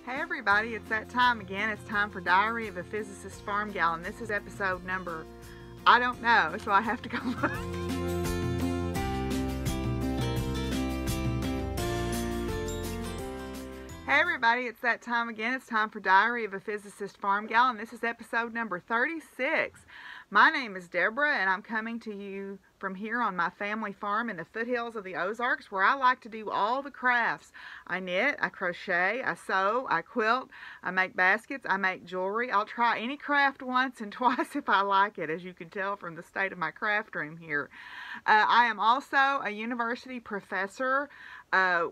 Hey everybody, it's that time again. It's time for Diary of a Physicist Farmgal, and this is episode number, I don't know, so I have to go look. Hey everybody, it's that time again. It's time for Diary of a Physicist Farmgal, and this is episode number 36. My name is Deborah, and I'm coming to you from here on my family farm in the foothills of the Ozarks, where I like to do all the crafts. I knit, I crochet, I sew, I quilt, I make baskets, I make jewelry. I'll try any craft once and twice if I like it, as you can tell from the state of my craft room here. I am also a university professor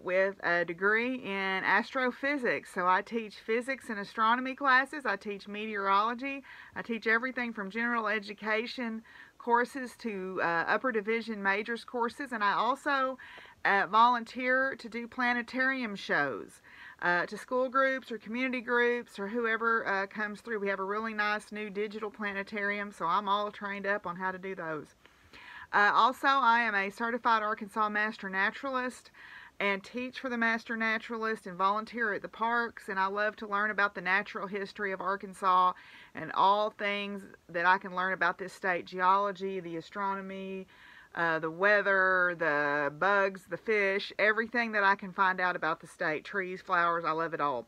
with a degree in astrophysics. So I teach physics and astronomy classes, I teach meteorology, I teach everything from general education courses to upper division majors courses, and I also volunteer to do planetarium shows to school groups or community groups or whoever comes through. We have a really nice new digital planetarium, so I'm all trained up on how to do those. Also, I am a certified Arkansas Master Naturalist and teach for the Master Naturalist and volunteer at the parks, and I love to learn about the natural history of Arkansas and all things that I can learn about this state: geology, the astronomy, the weather, the bugs, the fish, everything that I can find out about the state, trees, flowers. I love it all.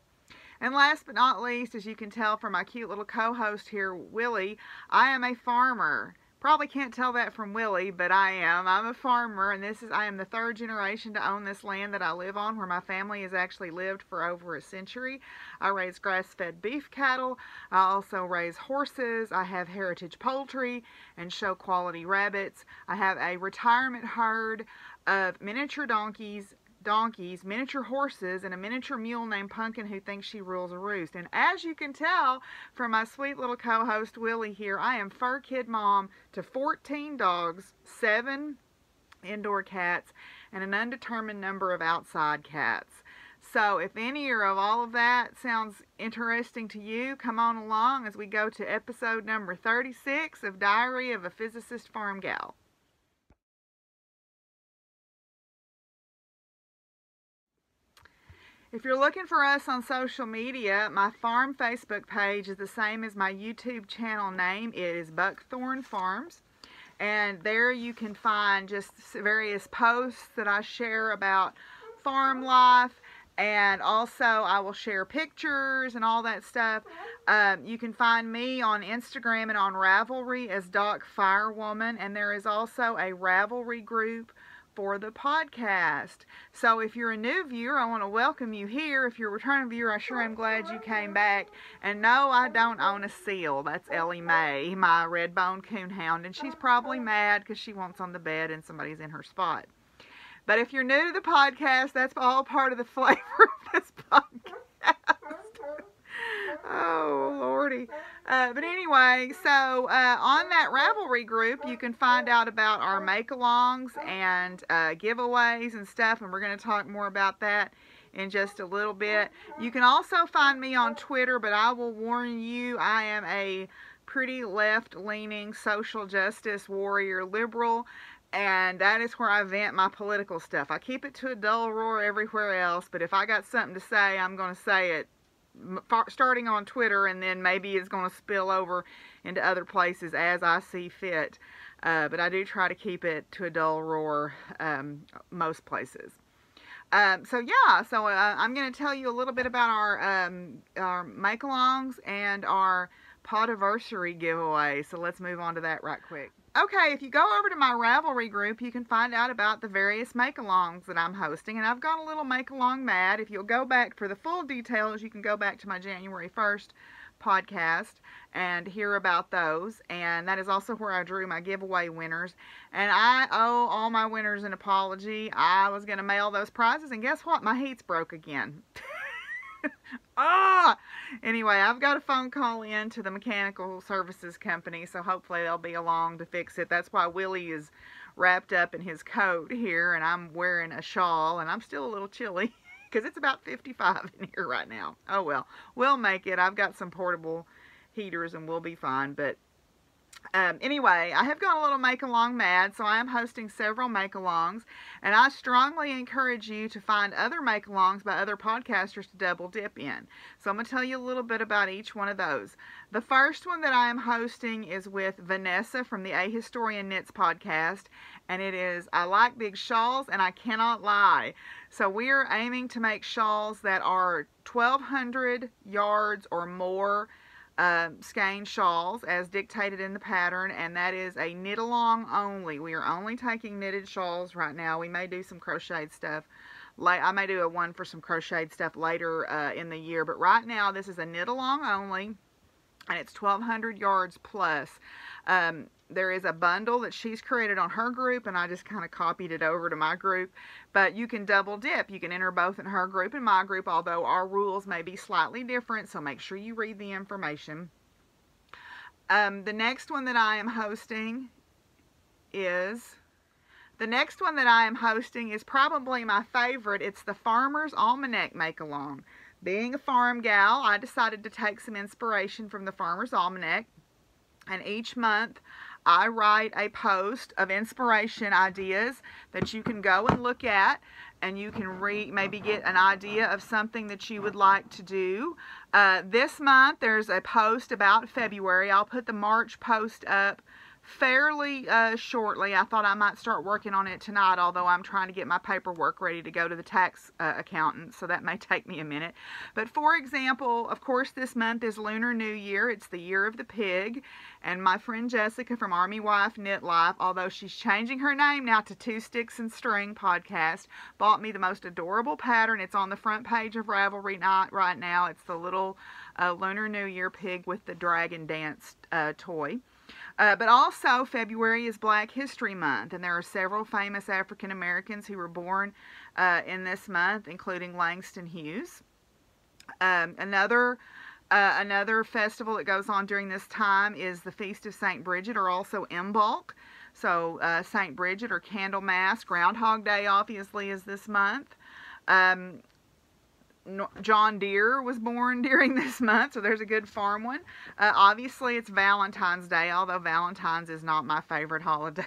And last but not least, as you can tell from my cute little co-host here, Willie, I am a farmer. Probably can't tell that from Willie, but I am. I'm a farmer, and I am the third generation to own this land that I live on, where my family has actually lived for over a century. I raise grass-fed beef cattle. I also raise horses. I have heritage poultry and show quality rabbits. I have a retirement herd of miniature donkeys, miniature horses, and a miniature mule named Pumpkin who thinks she rules a roost. And as you can tell from my sweet little co-host Willie here, I am fur kid mom to 14 dogs, 7 indoor cats, and an undetermined number of outside cats. So if any or of all of that sounds interesting to you, come on along as we go to episode number 36 of Diary of a Physicist Farmgal. If you're looking for us on social media, my farm Facebook page is the same as my YouTube channel name. It is Buckthorn Farms. And there you can find just various posts that I share about farm life. And also I will share pictures and all that stuff. You can find me on Instagram and on Ravelry as Doc Firewoman. And there is also a Ravelry group for the podcast. So if you're a new viewer, I want to welcome you here. If you're a returning viewer, I sure am glad you came back. And no, I don't own a seal. That's Ellie Mae, my red-boned coonhound, and she's probably mad because she wants on the bed and somebody's in her spot. But if you're new to the podcast, that's all part of the flavor of this podcast. Oh, Lordy. But anyway, so on that Ravelry group, you can find out about our make-alongs and giveaways and stuff, and we're going to talk more about that in just a little bit. You can also find me on Twitter, but I will warn you, I am a pretty left-leaning social justice warrior liberal, and that is where I vent my political stuff. I keep it to a dull roar everywhere else, but if I got something to say, I'm going to say it, starting on Twitter, and then maybe it's going to spill over into other places as I see fit. But I do try to keep it to a dull roar most places. So I'm going to tell you a little bit about our make-alongs and our podiversary giveaway. So let's move on to that right quick. Okay, if you go over to my Ravelry group, you can find out about the various make-alongs that I'm hosting. And I've got a little make-along mad. If you'll go back for the full details, you can go back to my January 1st podcast and hear about those. And that is also where I drew my giveaway winners. And I owe all my winners an apology. I was going to mail those prizes, and guess what? My heat's broke again. Anyway, I've got a phone call in to the mechanical services company, so hopefully they'll be along to fix it. That's why Willie is wrapped up in his coat here, and I'm wearing a shawl, and I'm still a little chilly because it's about 55 in here right now. Oh well, we'll make it. I've got some portable heaters and we'll be fine, but Anyway, I have gone a little make-along mad, so I am hosting several make-alongs, and I strongly encourage you to find other make-alongs by other podcasters to double dip in. So I'm going to tell you a little bit about each one of those. The first one that I am hosting is with Vanessa from the A Historian Knits podcast, and it is I Like Big Shawls and I Cannot Lie. So we are aiming to make shawls that are 1,200 yards or more skein shawls as dictated in the pattern, and that is a knit along only. We are only taking knitted shawls right now. We may do some crocheted stuff. I may do a one for some crocheted stuff later in the year, but right now this is a knit along only, and it's 1,200 yards plus. There is a bundle that she's created on her group, and I just kind of copied it over to my group. But you can double dip. You can enter both in her group and my group, although our rules may be slightly different, so make sure you read the information. The next one that I am hosting is probably my favorite. It's the Farmer's Almanac Make-Along. Being a farm gal, I decided to take some inspiration from the Farmer's Almanac, and each month I write a post of inspiration ideas that you can go and look at, and you can maybe get an idea of something that you would like to do. This month there's a post about February. I'll put the March post up fairly shortly. I thought I might start working on it tonight, although I'm trying to get my paperwork ready to go to the tax accountant, so that may take me a minute. But for example, of course, this month is Lunar New Year. It's the year of the pig, and my friend Jessica from Army Wife Knit Life, although she's changing her name now to Two Sticks and String Podcast, bought me the most adorable pattern. It's on the front page of Ravelry right now. It's the little Lunar New Year pig with the dragon dance toy. But also, February is Black History Month, and there are several famous African Americans who were born in this month, including Langston Hughes. Another festival that goes on during this time is the Feast of St. Bridget, or also Imbolc. So St. Bridget, or Candlemas. Groundhog Day, obviously, is this month. John Deere was born during this month, so there's a good farm one. Obviously, it's Valentine's Day, although Valentine's is not my favorite holiday.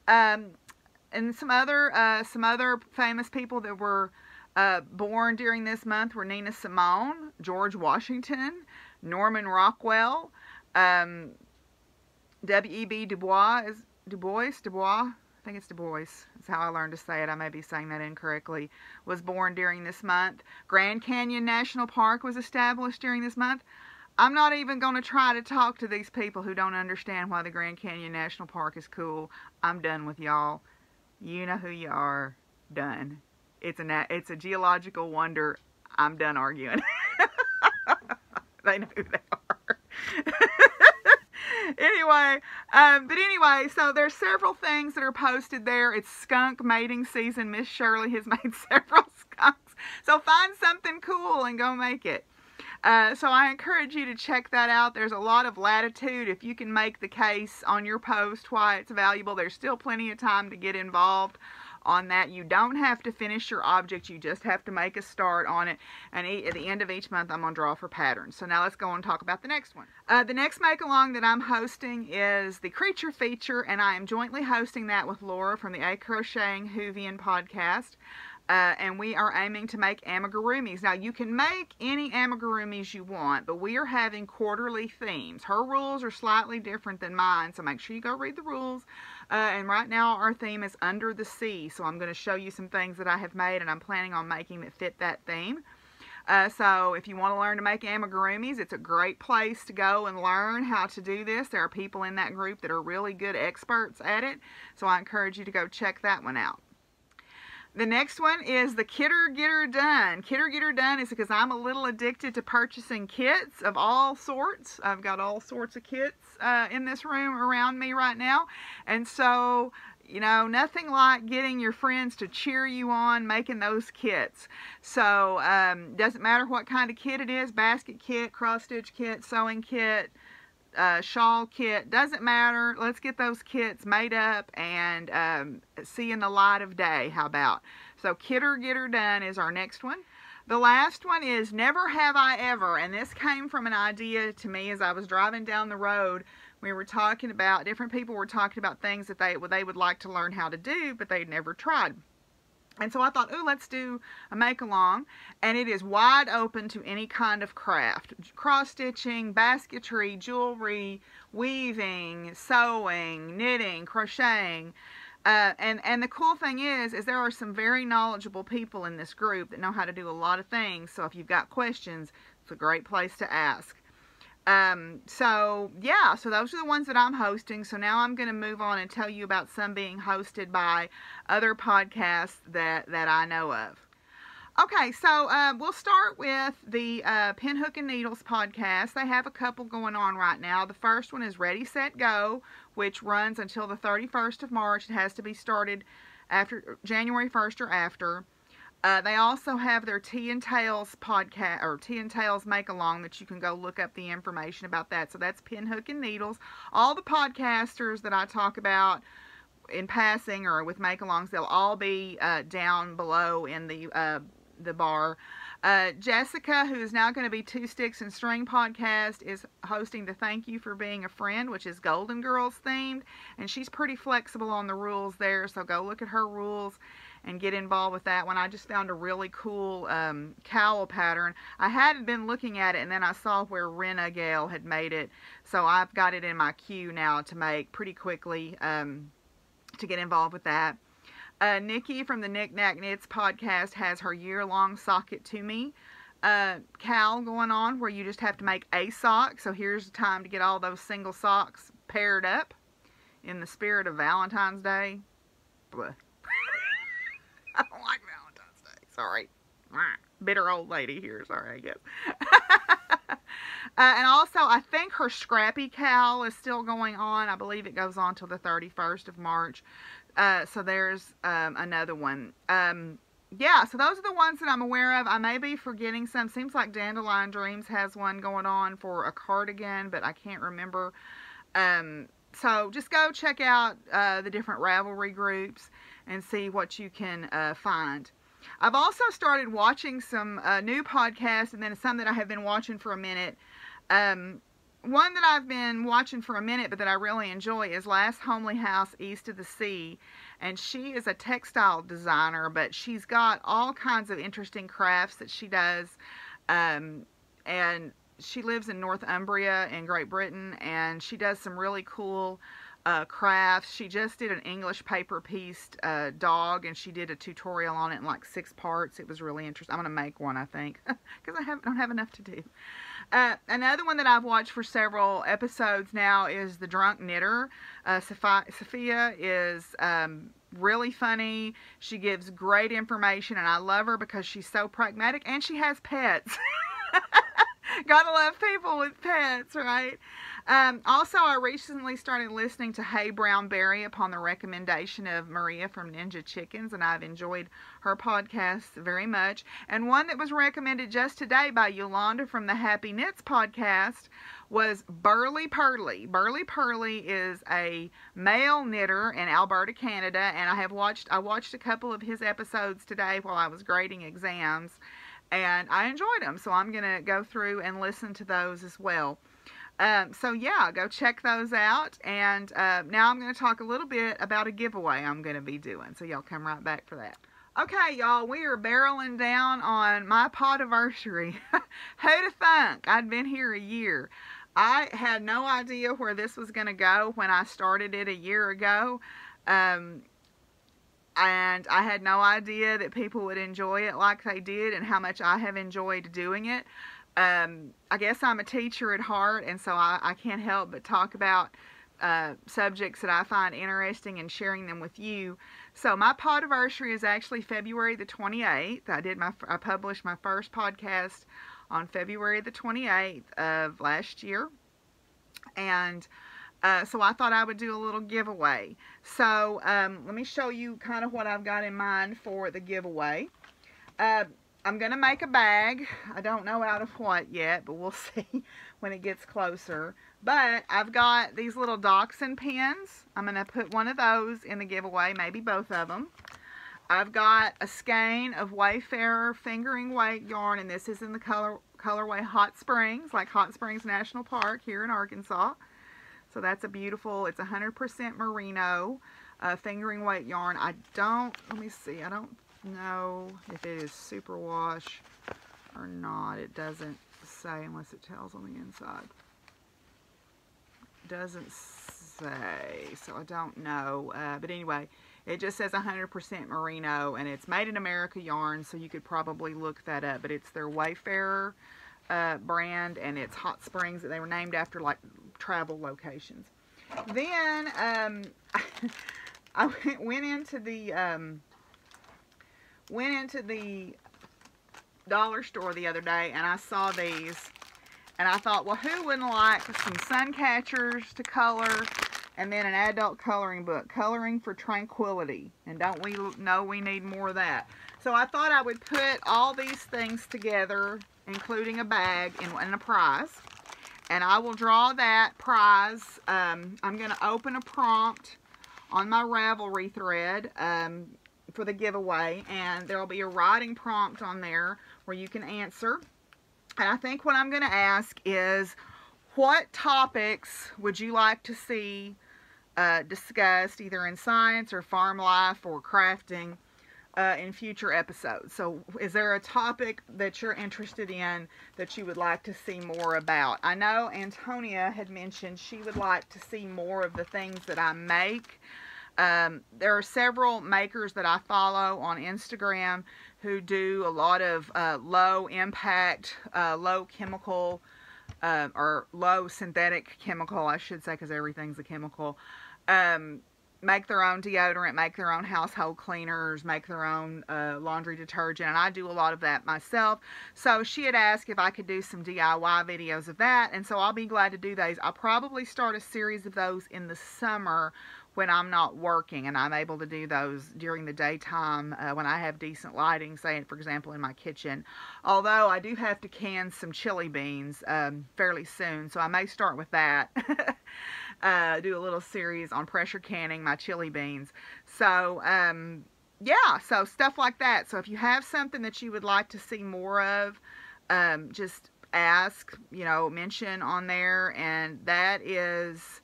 And some other famous people that were born during this month were Nina Simone, George Washington, Norman Rockwell, W.E.B. Du Bois. I think it's Du Bois. That's how I learned to say it. I may be saying that incorrectly. Was born during this month. Grand Canyon National Park was established during this month. I'm not even going to try to talk to these people who don't understand why the Grand Canyon National Park is cool. I'm done with y'all. You know who you are. Done. It's a geological wonder. I'm done arguing. They know who they are. Anyway, so there's several things that are posted there. It's skunk mating season. Miss Shirley has made several skunks. So find something cool and go make it. So I encourage you to check that out. There's a lot of latitude. If you can make the case on your post why it's valuable, there's still plenty of time to get involved on that. You don't have to finish your object. You just have to make a start on it. And at the end of each month, I'm going to draw for patterns. So now let's go and talk about the next one. The next make-along that I'm hosting is the Creature Feature, and I am jointly hosting that with Laura from the Crocheting Whovian podcast. And we are aiming to make amigurumis. Now, you can make any amigurumis you want, but we are having quarterly themes. Her rules are slightly different than mine, so make sure you go read the rules. And right now, our theme is Under the Sea, so I'm going to show you some things that I have made and I'm planning on making that fit that theme. So if you want to learn to make amigurumis, it's a great place to go and learn how to do this. There are people in that group that are really good experts at it, so I encourage you to go check that one out. The next one is the Kidder Getter Done. Kidder Getter Done is because I'm a little addicted to purchasing kits of all sorts. I've got all sorts of kits in this room around me right now. And so, you know, nothing like getting your friends to cheer you on making those kits. So, doesn't matter what kind of kit it is, basket kit, cross-stitch kit, sewing kit, shawl kit, doesn't matter. Let's get those kits made up and seeing the light of day. How about? So Kidder Getter Done is our next one. The last one is Never Have I Ever, and this came from an idea to me as I was driving down the road. We were talking about, different people were talking about things that they would like to learn how to do, but they'd never tried. And so I thought, oh, let's do a make-along, and it is wide open to any kind of craft. Cross-stitching, basketry, jewelry, weaving, sewing, knitting, crocheting. And the cool thing is there are some very knowledgeable people in this group that know how to do a lot of things, so if you've got questions, it's a great place to ask. So yeah, so those are the ones that I'm hosting. So now I'm going to move on and tell you about some being hosted by other podcasts that I know of. Okay, so we'll start with the Pin, Hook, and Needles podcast. They have a couple going on right now. The first one is Ready, Set, Go, which runs until the 31st of March. It has to be started after January 1st or after. They also have their Tea and Tails podcast, or Tea and Tails make-along, that you can go look up the information about that. So that's Pin, Hook, and Needles. All the podcasters that I talk about in passing or with make-alongs, they'll all be down below in the bar. Jessica, who is now going to be Two Sticks and String podcast, is hosting the Thank You for Being a Friend, which is Golden Girls themed, and she's pretty flexible on the rules there, so go look at her rules and get involved with that one. I just found a really cool cowl pattern. I hadn't been looking at it, and then I saw where Reno had made it, so I've got it in my queue now to make pretty quickly to get involved with that. Nikki from the Nic Nac Knits podcast has her year-long Sock It To Me KAL going on, where you just have to make a sock. So here's the time to get all those single socks paired up in the spirit of Valentine's Day. Blah. I don't like Valentine's Day. Sorry. Bitter old lady here. Sorry, I guess. And also, I think her Scrappy KAL is still going on. I believe it goes on till the 31st of March. So there's another one. Yeah, so those are the ones that I'm aware of. I may be forgetting some. Seems like Dandelion Dreams has one going on for a cardigan, but I can't remember. So just go check out the different Ravelry groups and see what you can find. I've also started watching some new podcasts, and then some that I have been watching for a minute. One that I've been watching for a minute but that I really enjoy is Last Homely House East of the Sea, and she is a textile designer, but she's got all kinds of interesting crafts that she does, and she lives in Northumbria in Great Britain, and she does some really cool crafts. She just did an English paper pieced dog, and she did a tutorial on it in like 6 parts. It was really interesting. I'm going to make one, I think, because I don't have enough to do. Another one that I've watched for several episodes now is The Drunk Knitter. Sophia is really funny. She gives great information, and I love her because she's so pragmatic, and she has pets. Gotta love people with pets, right? Also, I recently started listening to Hey Brown Berry upon the recommendation of Maria from Ninja Chickens, and I've enjoyed her podcast very much. And one that was recommended just today by Yolanda from the Happy Knits podcast was Burly Purly. Burly Purly is a male knitter in Alberta, Canada, and I watched a couple of his episodes today while I was grading exams, and I enjoyed them, so I'm going to go through and listen to those as well. So yeah, go check those out, and now I'm going to talk a little bit about a giveaway I'm going to be doing, so y'all come right back for that. Okay, y'all, we are barreling down on my podiversary. Who'd have thunk I'd been here a year? I had no idea where this was going to go when I started it a year ago. And I had no idea that people would enjoy it like they did and how much I have enjoyed doing it. I guess I'm a teacher at heart, and so I can't help but talk about subjects that I find interesting and sharing them with you. So my podiversary is actually February the 28th. I published my first podcast on February the 28th of last year, and so I thought I would do a little giveaway. So let me show you kind of what I've got in mind for the giveaway. I'm going to make a bag. I don't know out of what yet, but we'll see when it gets closer. But I've got these little dachshund pins. I'm going to put one of those in the giveaway, maybe both of them. I've got a skein of Wayfarer fingering weight yarn, and this is in the colorway Hot Springs, like Hot Springs National Park here in Arkansas. So that's a beautiful, it's 100% merino fingering weight yarn. Let me see, I don't know if it is superwash or not. It doesn't say unless it tells on the inside. It doesn't say, so I don't know. But anyway, it just says 100% merino, and it's made in America yarn, so you could probably look that up. But it's their Wayfarer brand, and it's Hot Springs. They were named after like travel locations. Then I went into the dollar store the other day, and I saw these, and I thought, well, who wouldn't like some sun catchers to color, and then an adult coloring book, Coloring for Tranquility. And don't we know we need more of that? So I thought I would put all these things together, including a bag and a prize. And I will draw that prize. I'm going to open a prompt on my Ravelry thread for the giveaway. And there will be a writing prompt on there where you can answer. And I think what I'm going to ask is, what topics would you like to see discussed either in science or farm life or crafting in future episodes? So is there a topic that you're interested in that you would like to see more about? I know Antonia had mentioned she would like to see more of the things that I make. There are several makers that I follow on Instagram who do a lot of low impact, low chemical, or low synthetic chemical, I should say, because everything's a chemical. Make their own deodorant, make their own household cleaners, make their own laundry detergent, and I do a lot of that myself. So she had asked if I could do some DIY videos of that, and so I'll be glad to do those. I'll probably start a series of those in the summer when I'm not working, and I'm able to do those during the daytime when I have decent lighting, say, for example, in my kitchen. Although I do have to can some chili beans fairly soon, so I may start with that. Do a little series on pressure canning my chili beans. So, yeah, so stuff like that. So if you have something that you would like to see more of, just ask, mention on there, and that is,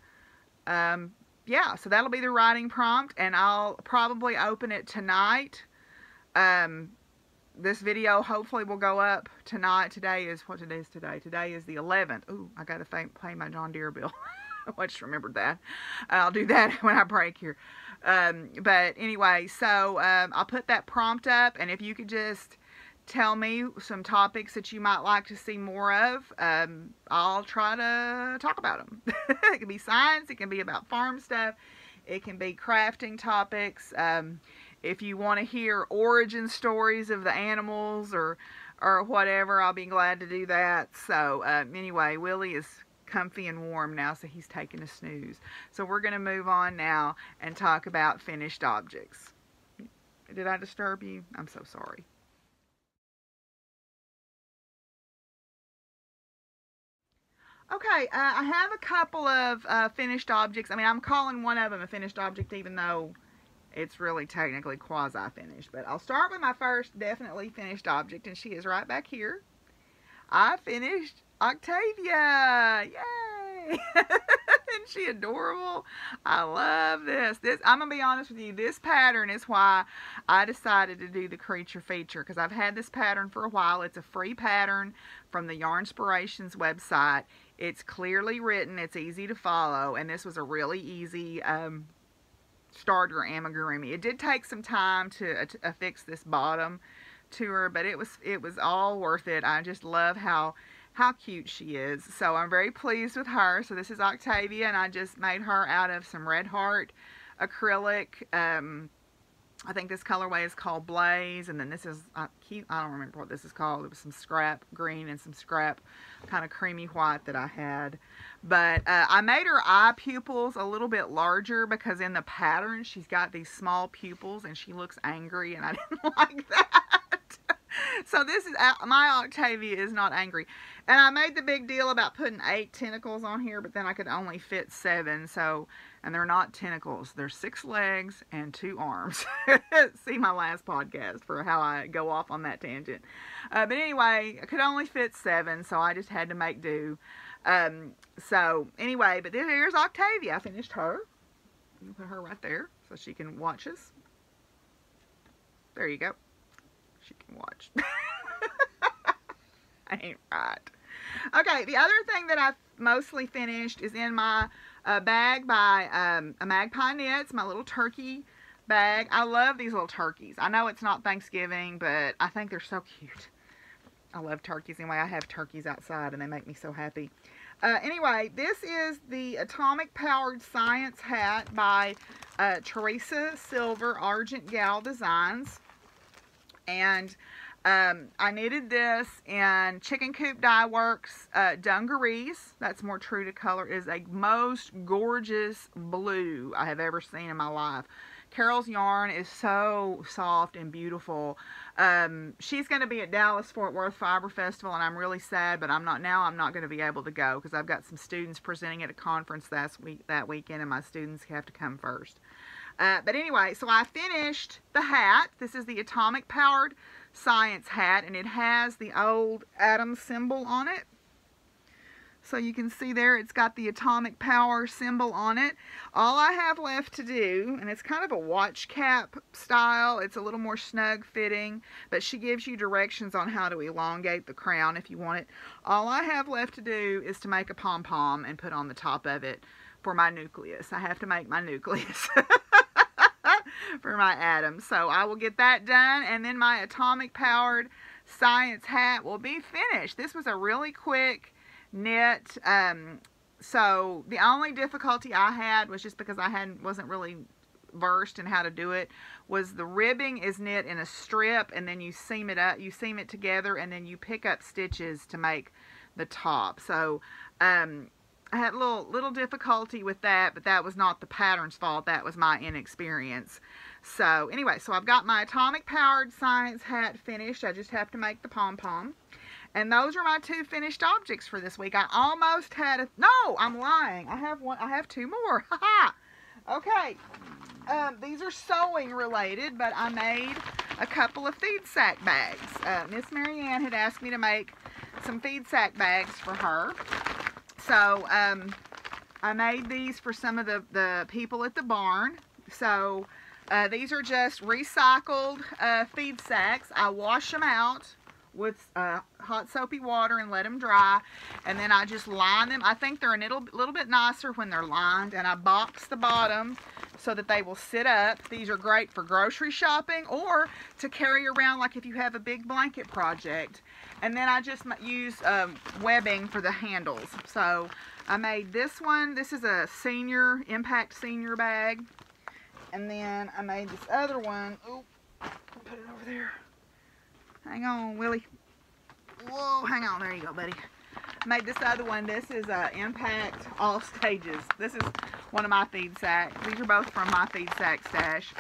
yeah, so that'll be the writing prompt, and I'll probably open it tonight. This video hopefully will go up tonight. Today is, what today is today? Today is the 11th. Ooh, I got to pay my John Deere bill. I just remembered that. I'll do that when I break here. But anyway, so I'll put that prompt up, and if you could just tell me some topics that you might like to see more of, I'll try to talk about them. It can be science, it can be about farm stuff, it can be crafting topics. If you want to hear origin stories of the animals or whatever, I'll be glad to do that. So anyway, Willie is comfy and warm now, so he's taking a snooze. So we're going to move on now and talk about finished objects. Did I disturb you? I'm so sorry. Okay, I have a couple of finished objects. I mean, I'm calling one of them a finished object, even though it's really technically quasi-finished. But I'll start with my first definitely finished object, and she is right back here. I finished Octavia! Yay! Isn't she adorable? I love this. I'm going to be honest with you, this pattern is why I decided to do the creature feature, because I've had this pattern for a while. It's a free pattern from the Yarnspirations website. It's clearly written, it's easy to follow, and this was a really easy starter amigurumi. It did take some time to affix this bottom to her, but it was all worth it. I just love how cute she is. So I'm very pleased with her. So this is Octavia, and I just made her out of some Red Heart acrylic. I think this colorway is called Blaze, and then this is, I don't remember what this is called. It was some scrap green and some scrap kind of creamy white that I had. But I made her eye pupils a little bit larger because in the pattern she's got these small pupils and she looks angry, and I didn't like that. So this is, my Octavia is not angry. And I made the big deal about putting 8 tentacles on here, but then I could only fit 7. So, and they're not tentacles. They're 6 legs and 2 arms. See my last podcast for how I go off on that tangent. But anyway, I could only fit 7, so I just had to make do. So anyway, but here's Octavia. I finished her. I'll put her right there so she can watch us. There you go. She can watch. Ain't right. Okay, the other thing that I've mostly finished is in my bag by Magpie Knits, my little turkey bag. I love these little turkeys. I know it's not Thanksgiving, but I think they're so cute. I love turkeys. Anyway, I have turkeys outside and they make me so happy. Anyway, this is the Atomic Powered Science Hat by Teresa Silver Argent Gal Designs. And I knitted this in Chicken Coop Dyeworks dungarees. That's more true to color. It is a most gorgeous blue I have ever seen in my life. Carol's yarn is so soft and beautiful. She's going to be at Dallas Fort Worth Fiber Festival, and I'm really sad, but I'm not going to be able to go because I've got some students presenting at a conference that weekend, and my students have to come first. But anyway, so I finished the hat. This is the Atomic Powered Science Hat, and it has the old atom symbol on it. So you can see there, it's got the atomic power symbol on it. All I have left to do, and it's kind of a watch cap style. It's a little more snug fitting, but she gives you directions on how to elongate the crown if you want it. All I have left to do is to make a pom-pom and put on the top of it for my nucleus. I have to make my nucleus for my atom. So I will get that done, and then my atomic powered science hat will be finished. This was a really quick knit. So the only difficulty I had was just because I wasn't really versed in how to do it, was the ribbing is knit in a strip, and then you seam it up, you seam it together, and then you pick up stitches to make the top. So I had a little difficulty with that, but that was not the pattern's fault. That was my inexperience. So anyway, so I've got my atomic powered science hat finished. I just have to make the pom-pom. And those are my 2 finished objects for this week. I almost had no, I'm lying. I have 2 more. Haha. Okay. These are sewing related, but I made a couple of feed sack bags. Miss Marianne had asked me to make some feed sack bags for her. So, I made these for some of the people at the barn. So, these are just recycled feed sacks. I wash them out with hot soapy water and let them dry, and then I just line them. I think they're a little bit nicer when they're lined, and I box the bottom so that they will sit up. These are great for grocery shopping or to carry around, like if you have a big blanket project. And then I just use webbing for the handles. So I made this one. This is a impact senior bag. And then I made this other one. Oh, put it over there. Hang on, Willie. Whoa, hang on. There you go, buddy. I made this other one. This is Impact All Stages. This is one of my feed sacks. These are both from my feed sack stash.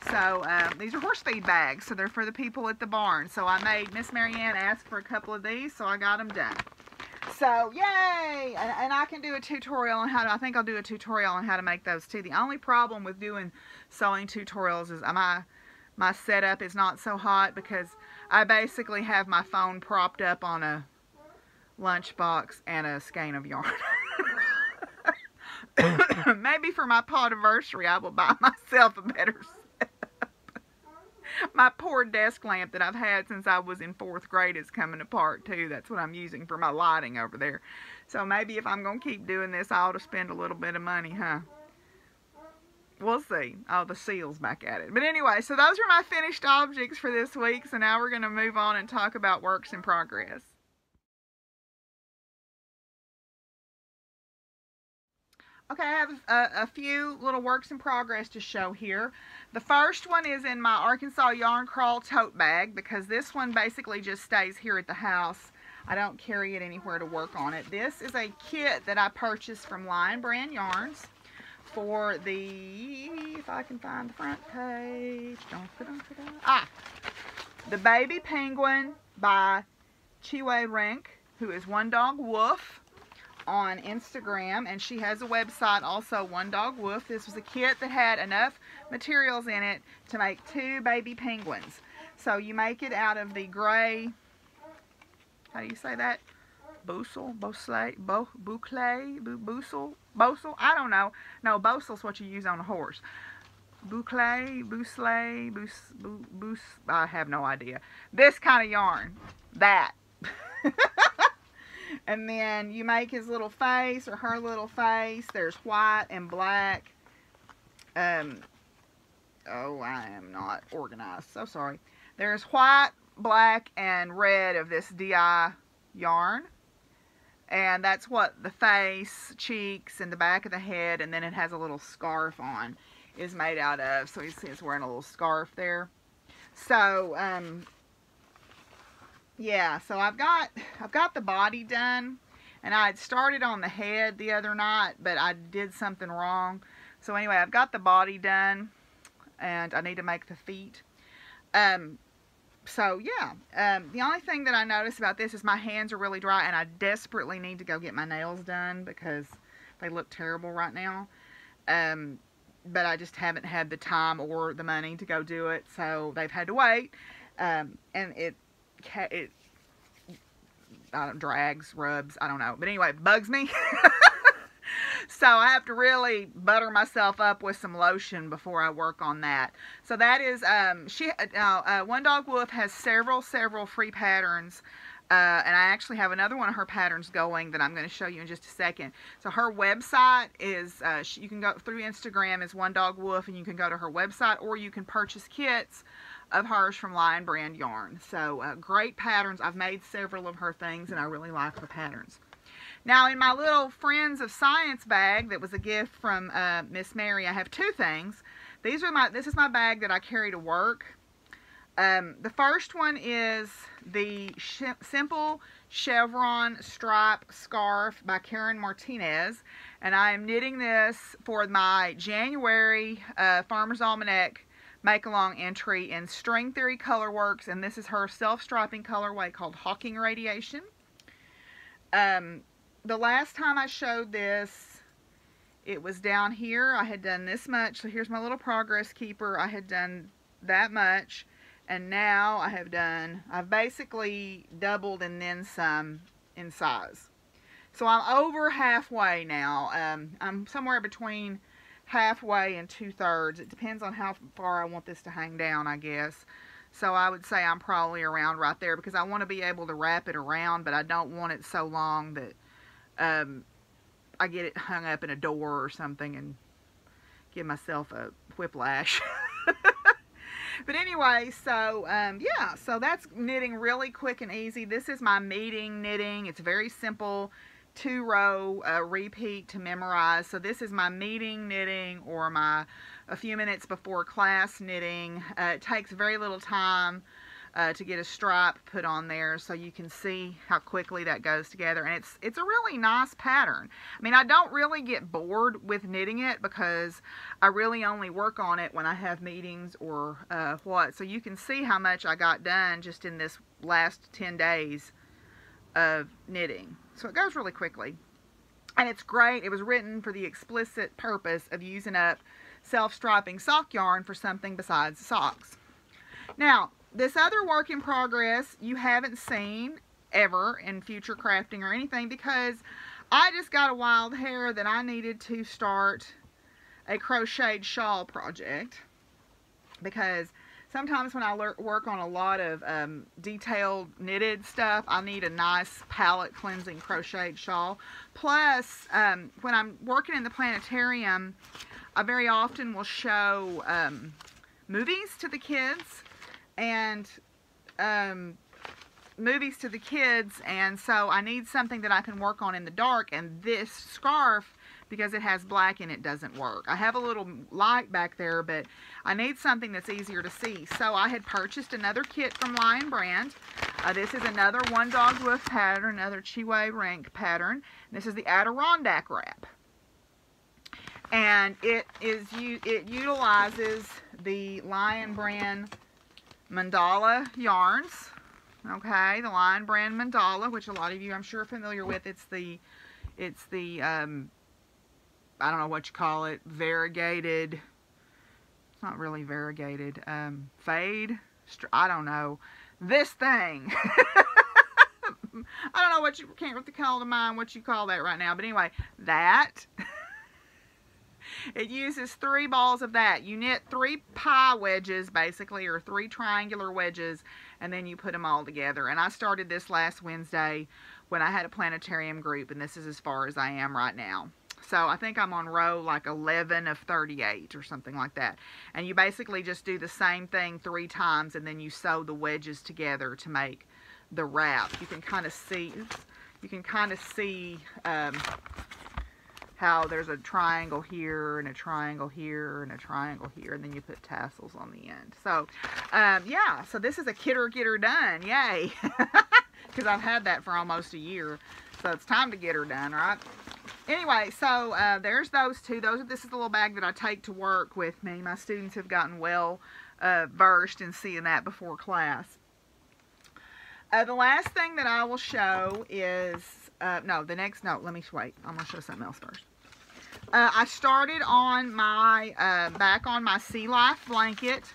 So, these are horse feed bags. So, they're for the people at the barn. So, I made, Miss Marianne asked for a couple of these, so I got them done. So, yay! And I can do a tutorial on I think I'll do a tutorial on how to make those too. The only problem with doing sewing tutorials is my setup is not so hot because I basically have my phone propped up on a lunchbox and a skein of yarn. Maybe for my podiversary I will buy myself a better setup. My poor desk lamp that I've had since I was in 4th grade is coming apart too. That's what I'm using for my lighting over there. So maybe if I'm going to keep doing this, I ought to spend a little bit of money, huh? We'll see. Oh, the seal's back at it. But anyway, so those are my finished objects for this week. So now we're going to move on and talk about works in progress. Okay, I have a few little works in progress to show here. The first one is in my Arkansas Yarn Crawl tote bag because this one basically just stays here at the house. I don't carry it anywhere to work on it. This is a kit that I purchased from Lion Brand Yarns for the, if I can find the front page, The Baby Penguin by Chiwe Rink, who is One Dog Woof on Instagram, and she has a website also, One Dog Woof. This was a kit that had enough materials in it to make 2 baby penguins. So you make it out of the gray, how do you say that? Boucle, I don't know. No, boussel's what you use on a horse. Boucle, I have no idea. This kind of yarn. That. And then you make his little face or her little face. There's white and black. Oh, I am not organized. So sorry. There's white, black, and red of this DI yarn. And that's what the face, cheeks, and the back of the head, and then it has a little scarf on, is made out of. So you see it's wearing a little scarf there. So, yeah, so I've got the body done, and I had started on the head the other night, but I did something wrong. So anyway, I've got the body done, and I need to make the feet. So yeah, the only thing that I noticed about this is my hands are really dry, and I desperately need to go get my nails done because they look terrible right now. But I just haven't had the time or the money to go do it, so they've had to wait. And it drags, rubs, I don't know. But anyway, it bugs me. So I have to really butter myself up with some lotion before I work on that. So that is, One Dog Wolf has several free patterns. And I actually have another one of her patterns going that I'm going to show you in just a second. So her website is, you can go through Instagram as One Dog Wolf, and you can go to her website, or you can purchase kits of hers from Lion Brand Yarn. So great patterns. I've made several of her things, and I really like her patterns. Now, in my little Friends of Science bag that was a gift from Miss Mary, I have 2 things. This is my bag that I carry to work. The first one is the Simple Chevron Stripe Scarf by Karen Martinez, and I am knitting this for my January Farmer's Almanac make-along entry in String Theory Colorworks, and this is her self-striping colorway called Hawking Radiation. The last time I showed this, it was down here. I had done this much, so here's my little progress keeper. I had done that much. And now I've basically doubled and then some in size. So I'm over halfway now. I'm somewhere between halfway and 2/3. It depends on how far I want this to hang down, I guess. So I would say I'm probably around right there, because I want to be able to wrap it around, but I don't want it so long that I get it hung up in a door or something and give myself a whiplash. But anyway, so yeah, so that's knitting really quick and easy. This is my meeting knitting. It's very simple, 2-row repeat to memorize. So this is my meeting knitting, or my a few minutes before class knitting. It takes very little time to get a stripe put on there, so you can see how quickly that goes together. And it's a really nice pattern. I mean, I don't really get bored with knitting it, because I really only work on it when I have meetings or what. So you can see how much I got done just in this last 10 days of knitting. So it goes really quickly. And it's great. It was written for the explicit purpose of using up self-striping sock yarn for something besides socks. Now, this other work in progress you haven't seen ever in future crafting or anything, because I just got a wild hair that I needed to start a crocheted shawl project, because sometimes when I work on a lot of detailed knitted stuff, I need a nice palette cleansing crocheted shawl. Plus, when I'm working in the planetarium, I very often will show movies to the kids, and so I need something that I can work on in the dark, and this scarf, because it has black in it, doesn't work. I have a little light back there, but I need something that's easier to see. So I had purchased another kit from Lion Brand. This is another One Dog Wolf pattern, another Chiwe Rink pattern. This is the Adirondack Wrap. And it utilizes the Lion Brand Mandala yarns. Okay, the Lion brand Mandala, which a lot of you I'm sure are familiar with. It's the I don't know what you call it, variegated. It's not really variegated. Fade. I don't know. This thing. I don't know what you can't really call to mind what you call that right now. But anyway, that. It uses 3 balls of that. You knit 3 pie wedges, basically, or 3 triangular wedges, and then you put them all together. And I started this last Wednesday when I had a planetarium group, and this is as far as I am right now. So I think I'm on row like 11 of 38 or something like that. And you basically just do the same thing 3 times, and then you sew the wedges together to make the wrap. You can kind of see, how there's a triangle here and a triangle here and a triangle here, and then you put tassels on the end. So yeah, so this is a kitter get her done, yay. Because I've had that for almost a year, so it's time to get her done, right? Anyway, so there's those 2. This is the little bag that I take to work with me. My students have gotten well versed in seeing that before class. The last thing that I will show is let me wait. I'm going to show something else first. I started on my, back on my Sea Life blanket.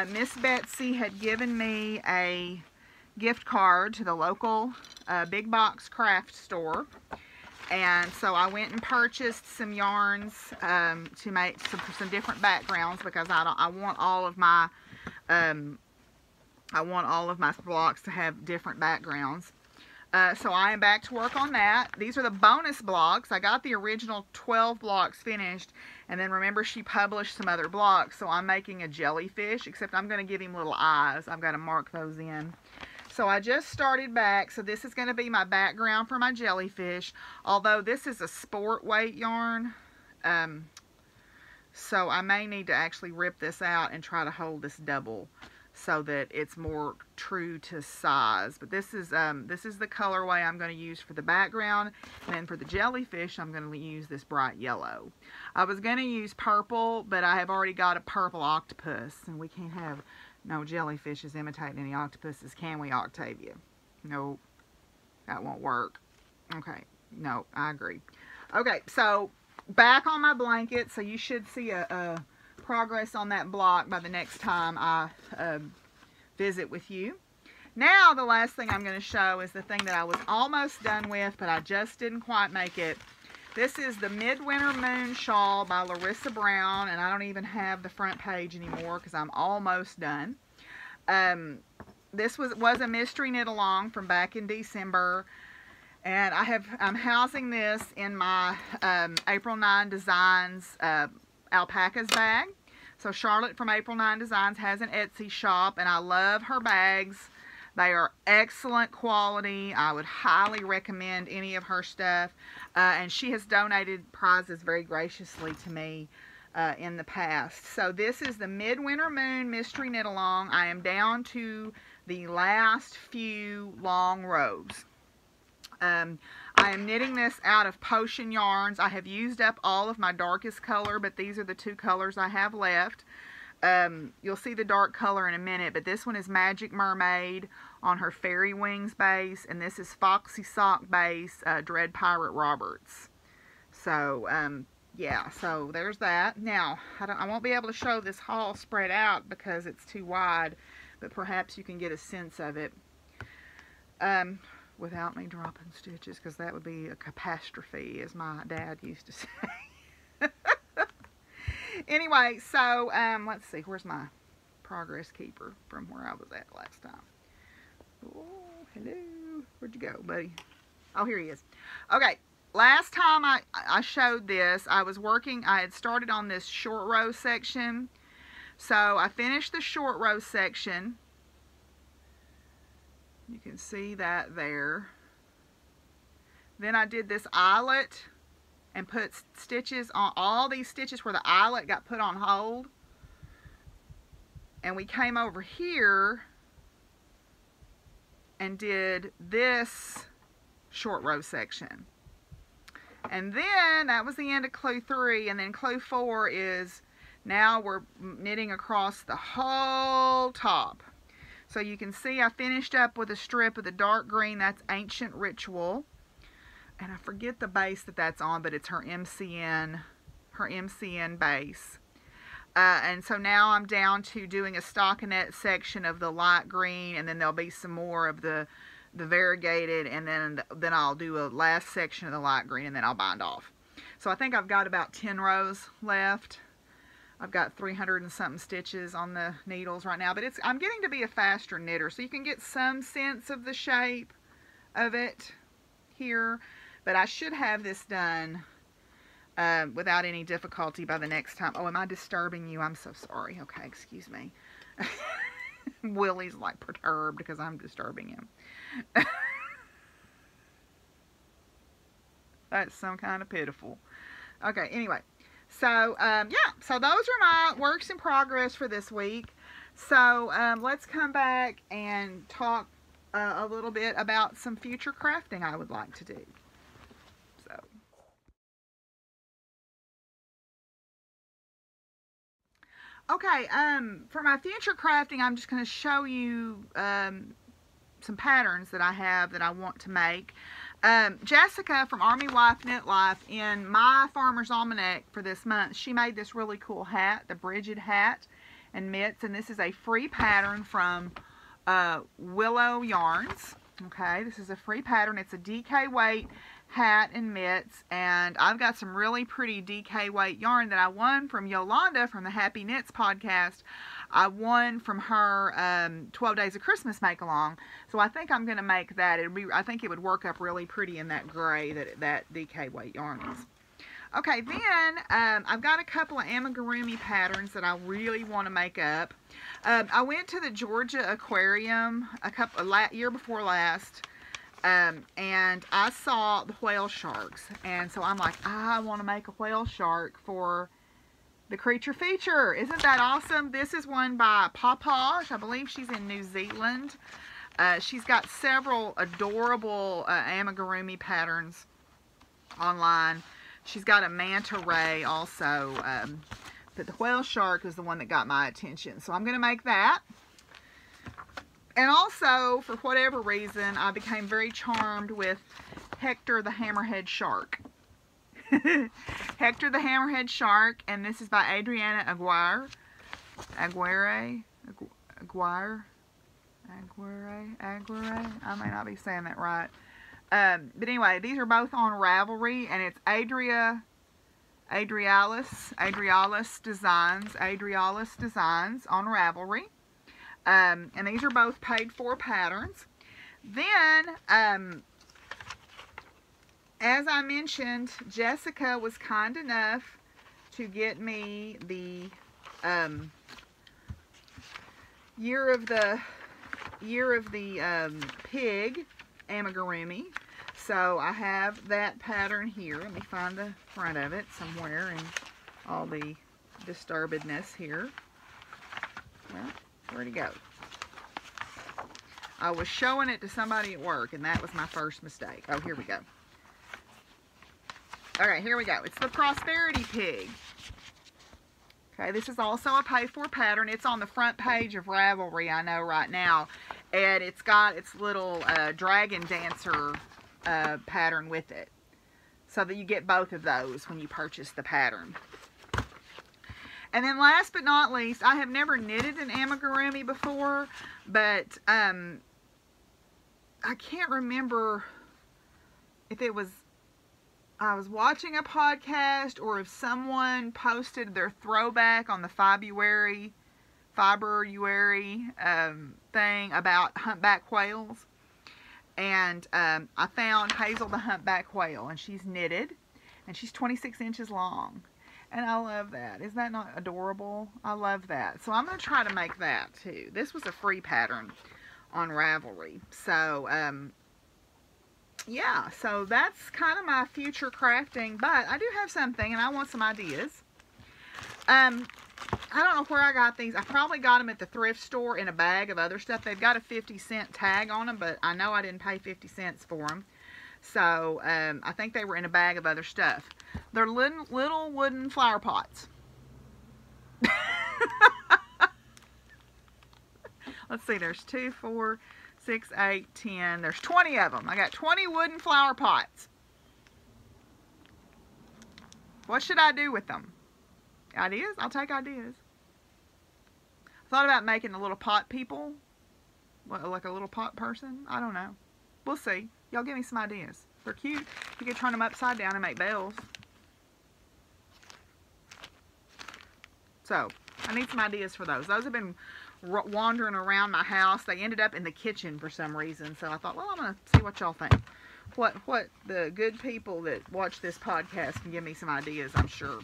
Miss Betsy had given me a gift card to the local big box craft store. And so I went and purchased some yarns to make some different backgrounds, because I want all of my blocks to have different backgrounds. So I am back to work on that. These are the bonus blocks. I got the original 12 blocks finished, and then remember she published some other blocks, so I'm making a jellyfish, except I'm going to give him little eyes. I've got to mark those in. So I just started back, so this is going to be my background for my jellyfish, although this is a sport weight yarn. So I may need to actually rip this out and try to hold this double, so that it's more true to size. But this is the colorway I'm going to use for the background, and then for the jellyfish I'm going to use this bright yellow. I was going to use purple, but I have already got a purple octopus, and we can't have no jellyfishes imitating any octopuses, can we, Octavia? No, that won't work. Okay, no, I agree. Okay, so back on my blanket, so you should see a progress on that block by the next time I visit with you. Now the last thing I'm going to show is the thing that I was almost done with, but I just didn't quite make it. This is the Midwinter Moon Shawl by Larissa Brown, and I don't even have the front page anymore because I'm almost done. This was a mystery knit along from back in December, and I'm housing this in my April 9 Designs alpacas bag. So Charlotte from April 9 Designs has an Etsy shop, and I love her bags. They are excellent quality. I would highly recommend any of her stuff. And she has donated prizes very graciously to me in the past. So this is the Midwinter Moon Mystery Knit Along. I am down to the last few long rows. I am knitting this out of Potion yarns. I have used up all of my darkest color, but these are the 2 colors I have left. You'll see the dark color in a minute, but this one is Magic Mermaid on her Fairy Wings base, and this is Foxy Sock base, Dread Pirate Roberts. So, yeah, so there's that. Now, I won't be able to show this haul spread out because it's too wide, but perhaps you can get a sense of it. Without me dropping stitches, because that would be a catastrophe, as my dad used to say. Anyway, so let's see, where's my progress keeper from where I was at last time? Oh, hello, where'd you go, buddy? Oh, here he is. Okay, last time I showed this, I had started on this short row section. So I finished the short row section. You can see that there. Then I did this eyelet and put stitches on all these stitches where the eyelet got put on hold. And we came over here and did this short row section. And then that was the end of clue 3, and then clue 4 is now we're knitting across the whole top. So you can see I finished up with a strip of the dark green. That's Ancient Ritual. And I forget the base that's on, but it's her MCN base. And so now I'm down to doing a stockinette section of the light green, and then there'll be some more of the variegated, and then I'll do a last section of the light green, and then I'll bind off. So I think I've got about 10 rows left. I've got 300 and something stitches on the needles right now, but I'm getting to be a faster knitter, so you can get some sense of the shape of it here, but I should have this done without any difficulty by the next time. Oh, am I disturbing you? I'm so sorry. Okay, excuse me. Willie's like perturbed because I'm disturbing him. That's some kind of pitiful. Okay, anyway. So, yeah. So those are my works in progress for this week. So, let's come back and talk a little bit about some future crafting I would like to do. So. Okay, for my future crafting, I'm just going to show you some patterns that I have that I want to make. Jessica from Army Wife Knit Life, in my Farmer's Almanac for this month, she made this really cool hat, the Bridget hat and mitts, and this is a free pattern from Willow Yarns. Okay, this is a free pattern. It's a DK weight hat and mitts, and I've got some really pretty DK weight yarn that I won from Yolanda from the Happy Knits podcast. I won from her 12 Days of Christmas make along, so I think I'm going to make that. I think it would work up really pretty in that gray that DK weight yarn is. Okay, then I've got a couple of amigurumi patterns that I really want to make up. I went to the Georgia Aquarium year before last. And I saw the whale sharks, and so I'm like, I want to make a whale shark for the creature feature. Isn't that awesome? This is one by Papash. I believe she's in New Zealand. She's got several adorable amigurumi patterns online. She's got a manta ray also, but the whale shark is the one that got my attention, so I'm going to make that. And also, for whatever reason, I became very charmed with Hector the Hammerhead Shark. Hector the Hammerhead Shark, and this is by Adriana Aguirre. Aguirre? I may not be saying that right. But anyway, these are both on Ravelry, and it's Adrialis Designs on Ravelry. And these are both paid for patterns. Then, as I mentioned, Jessica was kind enough to get me the year of the pig amigurumi. So I have that pattern here. Let me find the front of it somewhere and all the disturbedness here. Well, where'd it go? I was showing it to somebody at work, and that was my first mistake. Oh, here we go. Alright, here we go. It's the Prosperity Pig. Okay, this is also a pay-for pattern. It's on the front page of Ravelry, I know, right now. And it's got its little dragon dancer pattern with it. So that you get both of those when you purchase the pattern. And then last but not least, I have never knitted an amigurumi before, but I can't remember if it was, I was watching a podcast or if someone posted their throwback on the February thing about humpback whales. And I found Hazel the humpback whale, and she's knitted, and she's 26 inches long. And I love that. Isn't that not adorable? I love that. So I'm going to try to make that too. This was a free pattern on Ravelry. So, yeah. So that's kind of my future crafting. But I do have something, and I want some ideas. I don't know where I got these. I probably got them at the thrift store in a bag of other stuff. They've got a 50-cent tag on them, but I know I didn't pay 50 cents for them. So, I think they were in a bag of other stuff. They're little wooden flower pots. Let's see, there's 2, 4, 6, 8, 10. There's 20 of them. I got 20 wooden flower pots. What should I do with them? Ideas? I'll take ideas. I thought about making a little pot people. Like a little pot person. I don't know. We'll see. Y'all give me some ideas. They're cute. You could turn them upside down and make bells. So, I need some ideas for those. Those have been wandering around my house. They ended up in the kitchen for some reason. So I thought, well, I'm going to see what y'all think. What the good people that watch this podcast can give me some ideas, I'm sure.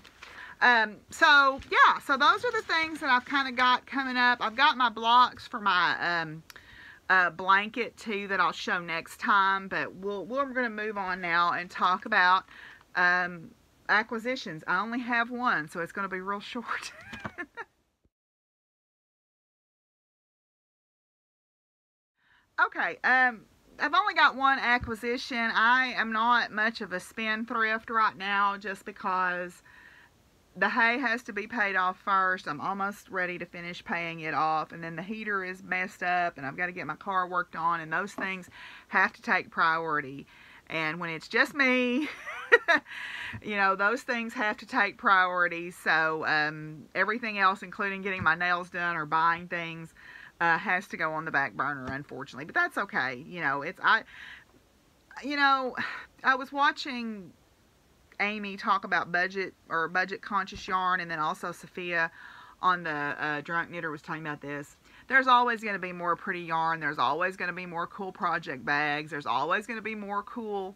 So yeah, so those are the things that I've kind of got coming up. I've got my blocks for my blanket too that I'll show next time, but we're going to move on now and talk about acquisitions. I only have one, so it's going to be real short. Okay, I've only got one acquisition. I am not much of a spendthrift right now just because the hay has to be paid off first. I'm almost ready to finish paying it off, and then the heater is messed up and I've got to get my car worked on, and those things have to take priority. And when it's just me, you know, those things have to take priority. So everything else, including getting my nails done or buying things, has to go on the back burner, unfortunately. But that's okay. You know, I was watching Amy talk about budget conscious yarn, and then also Sophia on the Drunk Knitter was talking about this. There's always going to be more pretty yarn. There's always going to be more cool project bags. There's always going to be more cool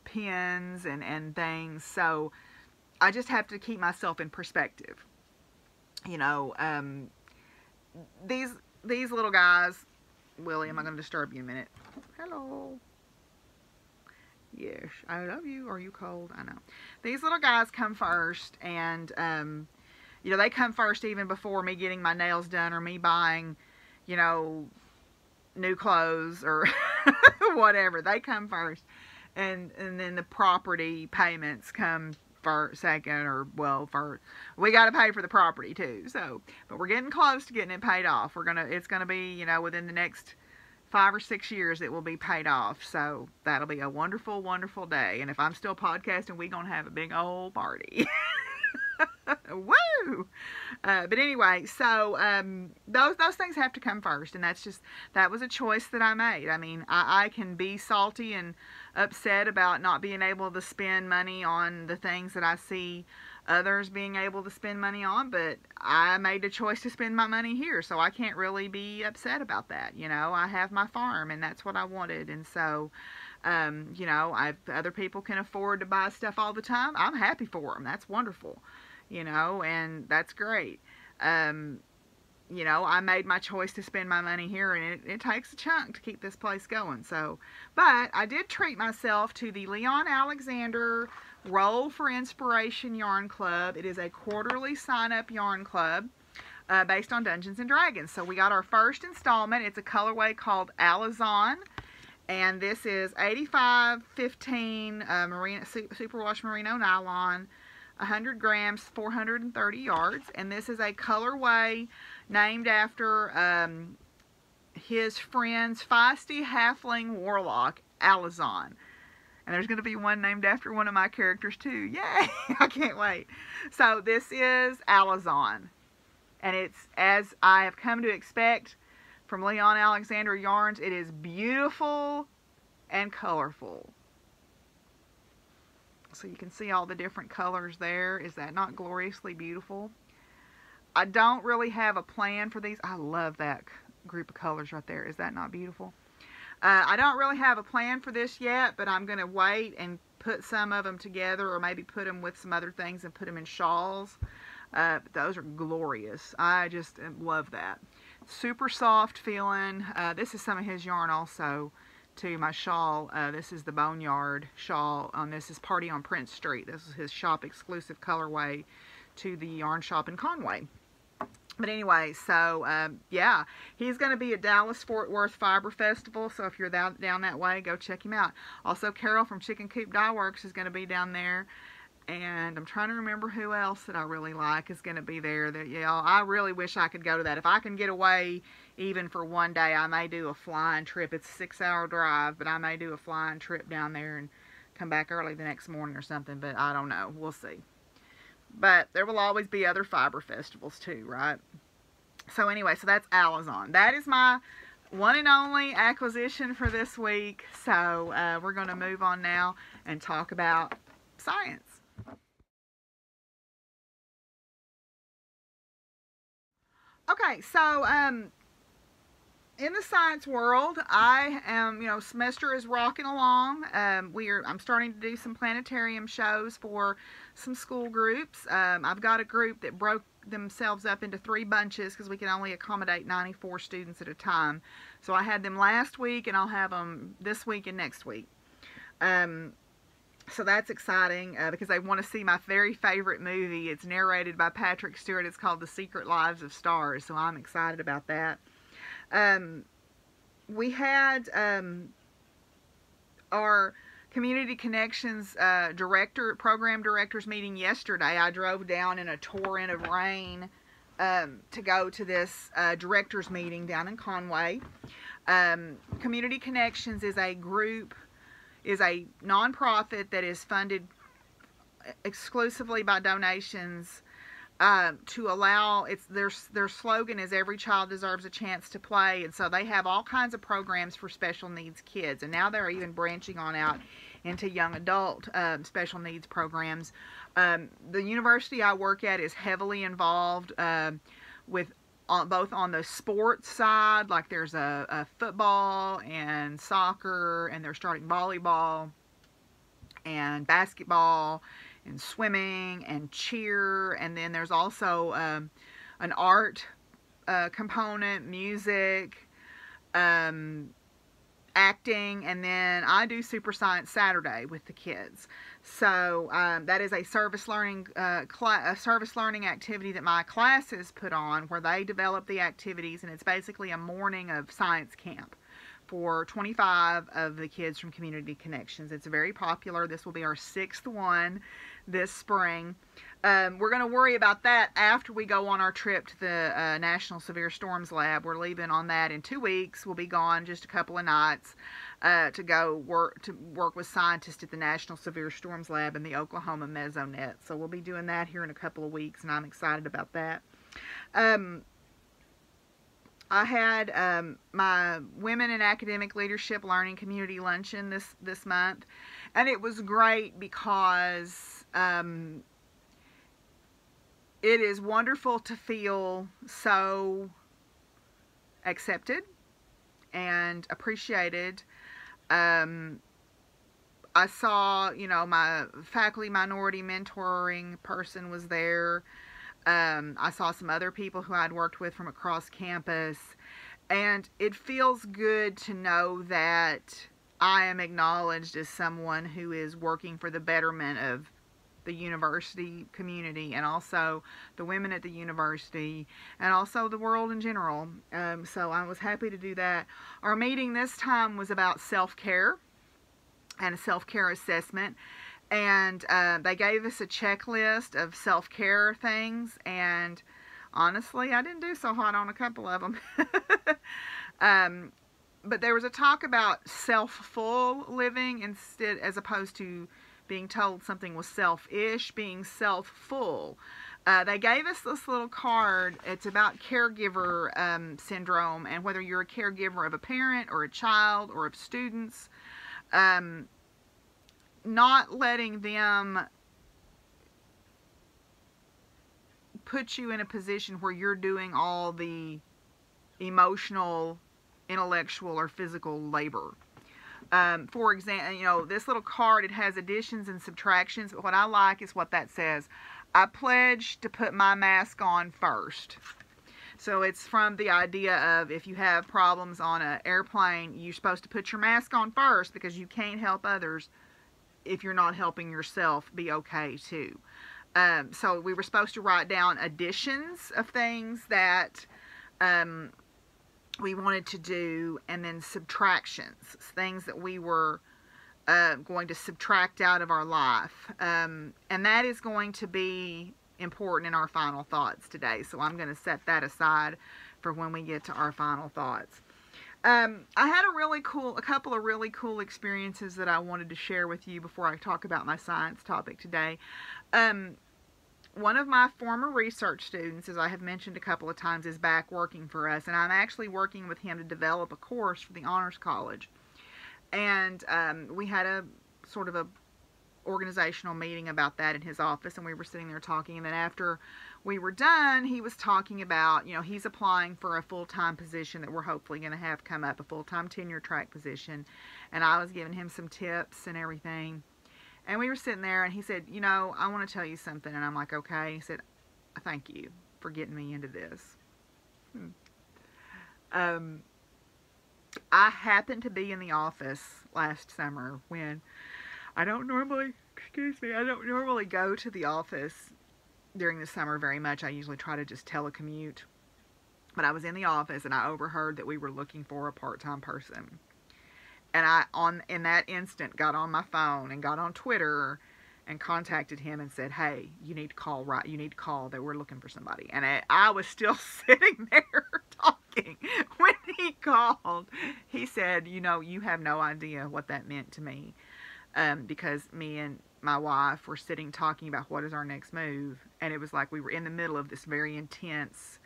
pins and things. So I just have to keep myself in perspective. You know, these little guys, Willie, am I going to disturb you in a minute? Hello. Yes, I love you. Are you cold? I know. These little guys come first, and, you know, they come first even before me getting my nails done or me buying, you know, new clothes or whatever. They come first, and then the property payments come for second, or well, first. We got to pay for the property too. So, but we're getting close to getting it paid off. It's gonna be, you know, within the next 5 or 6 years it will be paid off. So that'll be a wonderful, wonderful day. And if I'm still podcasting, we're gonna have a big old party. Woo! But anyway, so those things have to come first, and that was a choice that I made. I mean, I can be salty and upset about not being able to spend money on the things that I see others being able to spend money on, but I made a choice to spend my money here, so I can't really be upset about that. You know, I have my farm, and that's what I wanted, and so you know, other people can afford to buy stuff all the time. I'm happy for them. That's wonderful. You know, and that's great. You know, I made my choice to spend my money here, and it takes a chunk to keep this place going. So, but I did treat myself to the Leon Alexander Roll for Inspiration Yarn Club. It is a quarterly sign-up yarn club based on Dungeons and Dragons. So we got our first installment. It's a colorway called Alizon. And this is 8515 superwash merino nylon, 100 grams, 430 yards. And this is a colorway named after his friend's feisty halfling warlock, Alizon. And there's going to be one named after one of my characters too. Yay! I can't wait. So this is Alizon. And it's, as I have come to expect from Leon Alexander Yarns, it is beautiful and colorful. So you can see all the different colors there. Is that not gloriously beautiful? I don't really have a plan for these. I love that group of colors right there. Is that not beautiful? I don't really have a plan for this yet, but I'm going to wait and put some of them together, or maybe put them with some other things and put them in shawls. Those are glorious. I just love that. Super soft feeling. This is some of his yarn also, to my shawl. This is the Boneyard shawl. This is Party on Prince Street. This is his shop exclusive colorway to the yarn shop in Conway. But anyway, so yeah, he's going to be at Dallas Fort Worth Fiber Festival. So if you're down that way, go check him out. Also, Carol from Coop Dyeworks is going to be down there. And I'm trying to remember who else that I really like is going to be there. That, yeah, I really wish I could go to that. If I can get away even for one day, I may do a flying trip. It's a 6-hour drive, but I may do a flying trip down there and come back early the next morning or something, but I don't know. We'll see. But there will always be other fiber festivals too, right? So anyway, so that's Alizon. That is my one and only acquisition for this week. So we're going to move on now and talk about science. Okay, so in the science world, I am, semester is rocking along. I'm starting to do some planetarium shows for some school groups. I've got a group that broke themselves up into 3 bunches because we can only accommodate 94 students at a time. So I had them last week, and I'll have them this week and next week. So that's exciting because they want to see my very favorite movie. It's narrated by Patrick Stewart. It's called The Secret Lives of Stars, so I'm excited about that. We had our Community Connections program directors meeting yesterday. I drove down in a torrent of rain to go to this directors meeting down in Conway. Community Connections is a nonprofit that is funded exclusively by donations to allow, their slogan is every child deserves a chance to play, and so they have all kinds of programs for special needs kids, and now they're even branching on out into young adult special needs programs. The university I work at is heavily involved with both on the sports side, like there's a football and soccer, and they're starting volleyball and basketball and swimming and cheer, and then there's also an art component, music, acting, and then I do Super Science Saturday with the kids. So that is a service learning activity that my classes put on, where they develop the activities, and it's basically a morning of science camp for 25 of the kids from Community Connections. It's very popular. This will be our 6th one this spring. We're going to worry about that after we go on our trip to the National Severe Storms Lab. We're leaving on that in 2 weeks. We'll be gone just a couple of nights to go work with scientists at the National Severe Storms Lab in the Oklahoma Mesonet. So we'll be doing that here in a couple of weeks, and I'm excited about that. I had my Women in Academic Leadership Learning Community Luncheon this month, and it was great because it is wonderful to feel so accepted and appreciated. I saw, my faculty minority mentoring person was there. I saw some other people who I'd worked with from across campus, and it feels good to know that I am acknowledged as someone who is working for the betterment of the university community, and also the women at the university, and also the world in general. So I was happy to do that. Our meeting this time was about self-care and a self-care assessment. And they gave us a checklist of self-care things, and honestly, I didn't do so hot on a couple of them. But there was a talk about self-full living instead, as opposed to being told something was selfish, being self-full. They gave us this little card. It's about caregiver syndrome, and whether you're a caregiver of a parent or a child or of students, not letting them put you in a position where you're doing all the emotional, intellectual, or physical labor. For example, this little card, it has additions and subtractions, but what I like is what that says. I pledge to put my mask on first. So it's from the idea of, if you have problems on an airplane, you're supposed to put your mask on first, because you can't help others if you're not helping yourself be okay too. So we were supposed to write down additions of things that we wanted to do, and then subtractions, things that we were going to subtract out of our life. And that is going to be important in our final thoughts today. So I'm going to set that aside for when we get to our final thoughts. I had a couple of really cool experiences that I wanted to share with you before I talk about my science topic today. One of my former research students, as I have mentioned a couple of times, is back working for us, and I'm actually working with him to develop a course for the Honors College. And we had a sort of a organizational meeting about that in his office, and we were sitting there talking, and then after we were done, he was talking about, you know, he's applying for a full-time position that we're hopefully going to have come up, a full-time tenure track position, and I was giving him some tips and everything. And we were sitting there, and he said, you know, I want to tell you something. And I'm like, okay. He said, thank you for getting me into this. I happened to be in the office last summer when I don't normally go to the office during the summer very much. I usually try to just telecommute. But I was in the office, and I overheard that we were looking for a part-time person. And I, in that instant, got on my phone and got on Twitter and contacted him and said, hey, you need to call, that we're looking for somebody. And I was still sitting there talking when he called. He said, you know, you have no idea what that meant to me. Because me and my wife were sitting talking about what is our next move. And it was like we were in the middle of this very intense,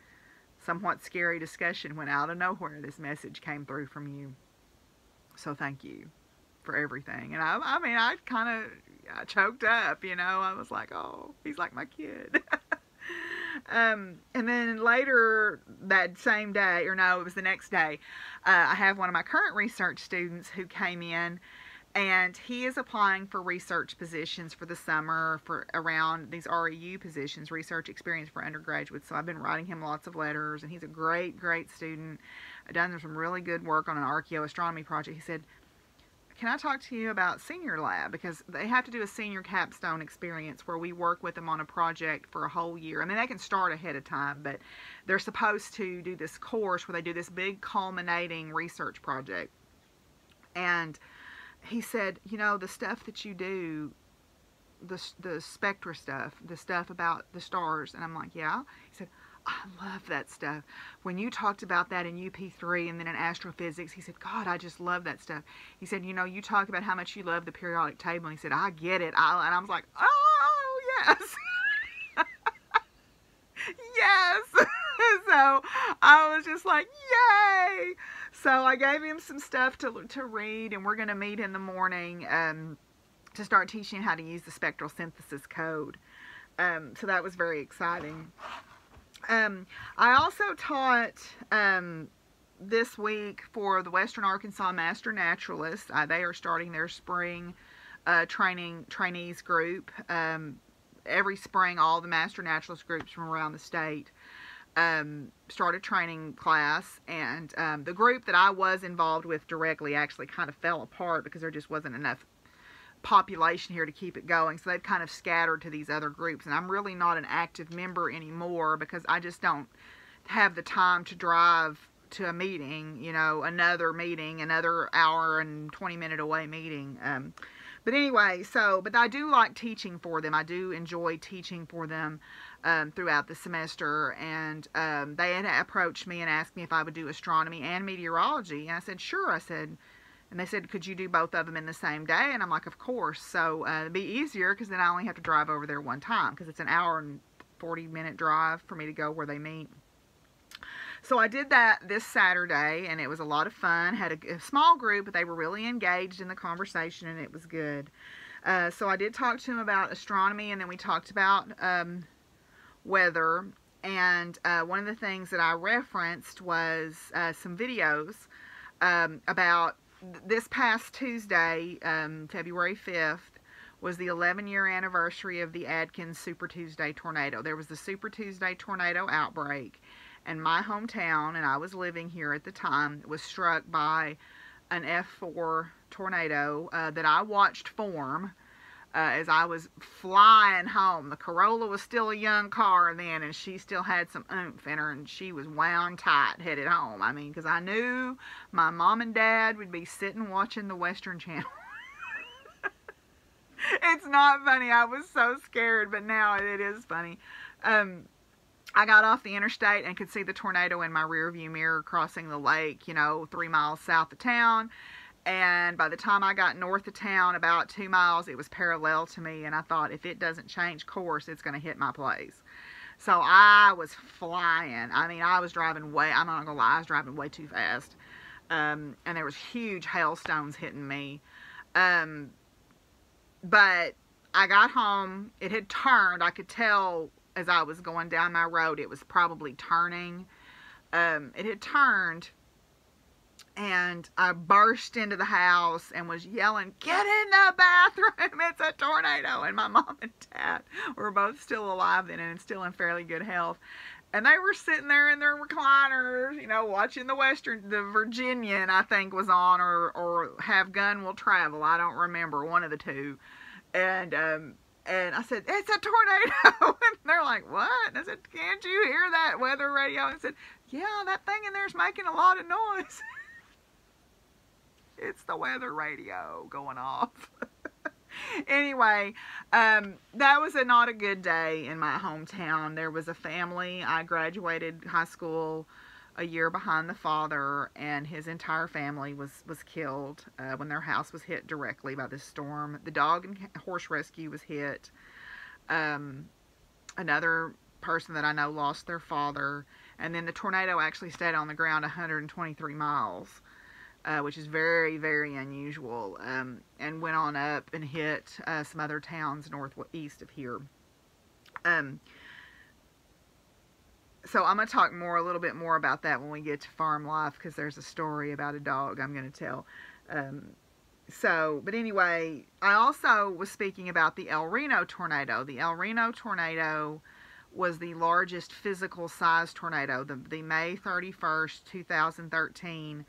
somewhat scary discussion when out of nowhere this message came through from you. So thank you for everything. And I mean, I kind of choked up, you know. I was like, oh, he's like my kid. And then later that same day, or no, it was the next day, I have one of my current research students who came in, and he is applying for research positions for the summer for around these REU positions, research experience for undergraduates. So I've been writing him lots of letters, and he's a great, great student. I've done some really good work on an archaeoastronomy project. He said, can I talk to you about Senior Lab? Because they have to do a senior capstone experience where we work with them on a project for a whole year. I mean, they can start ahead of time, but they're supposed to do this course where they do this big culminating research project. And he said, you know, the stuff that you do, the spectra stuff, the stuff about the stars. And I'm like, yeah. He said, I love that stuff. When you talked about that in UP3 and then in astrophysics, he said, God, I just love that stuff. He said, you know, you talk about how much you love the periodic table. And he said, I get it. And I was like, oh, yes. Yes. So I was just like, yay. So I gave him some stuff to read, and we're going to meet in the morning to start teaching him how to use the spectral synthesis code. So that was very exciting. I also taught this week for the Western Arkansas Master Naturalists. They are starting their spring trainees group. Every spring, all the Master Naturalist groups from around the state start a training class. And the group that I was involved with directly actually kind of fell apart because there just wasn't enough population here to keep it going, so they've kind of scattered to these other groups, and I'm really not an active member anymore because I just don't have the time to drive to a meeting, you know, another hour and 20-minute away meeting. But anyway, but I do like teaching for them. I do enjoy teaching for them throughout the semester, and they had approached me and asked me if I would do astronomy and meteorology, and I said sure. I said, and they said, could you do both of them in the same day? And I'm like, of course. So it'd be easier because then I only have to drive over there one time because it's an hour and 40-minute drive for me to go where they meet. So I did that this Saturday, and it was a lot of fun. Had a small group, but they were really engaged in the conversation, and it was good. So I did talk to them about astronomy, and then we talked about weather. And one of the things that I referenced was some videos about this past Tuesday, February 5th, was the 11-year anniversary of the Adkins Super Tuesday tornado. There was the Super Tuesday tornado outbreak, and my hometown, and I was living here at the time, was struck by an F4 tornado that I watched form as I was flying home. The Corolla was still a young car then, and she still had some oomph in her, and she was wound tight headed home. I mean, because I knew my mom and dad would be sitting watching the Western Channel. It's not funny. I was so scared, but now it is funny. I got off the interstate and could see the tornado in my rear view mirror crossing the lake, you know, 3 miles south of town. And by the time I got north of town, about 2 miles, it was parallel to me. And I thought, if it doesn't change course, it's going to hit my place. So I was flying. I mean, I was driving way, I'm not going to lie, I was driving way too fast. And there was huge hailstones hitting me. But I got home. It had turned. I could tell as I was going down my road, it was probably turning. It had turned. And I burst into the house and was yelling, "Get in the bathroom, it's a tornado." And my mom and dad were both still alive then and still in fairly good health. And they were sitting there in their recliners, you know, watching the Virginian, I think, was on, or Have Gun Will Travel. I don't remember, one of the two. And I said, "It's a tornado." And they're like, "What?" And I said, "Can't you hear that weather radio?" And I said, "Yeah, that thing in there's making a lot of noise." It's the weather radio going off. Anyway, that was not a good day in my hometown. There was a family. I graduated high school a year behind the father, and his entire family was killed when their house was hit directly by this storm. The dog and horse rescue was hit. Another person that I know lost their father. And then the tornado actually stayed on the ground 123 miles. Which is very, very unusual, and went on up and hit some other towns northeast of here. So I'm going to talk a little bit more about that when we get to farm life, because there's a story about a dog I'm going to tell. But anyway, I also was speaking about the El Reno tornado. The El Reno tornado was the largest physical size tornado, the May 31st, 2013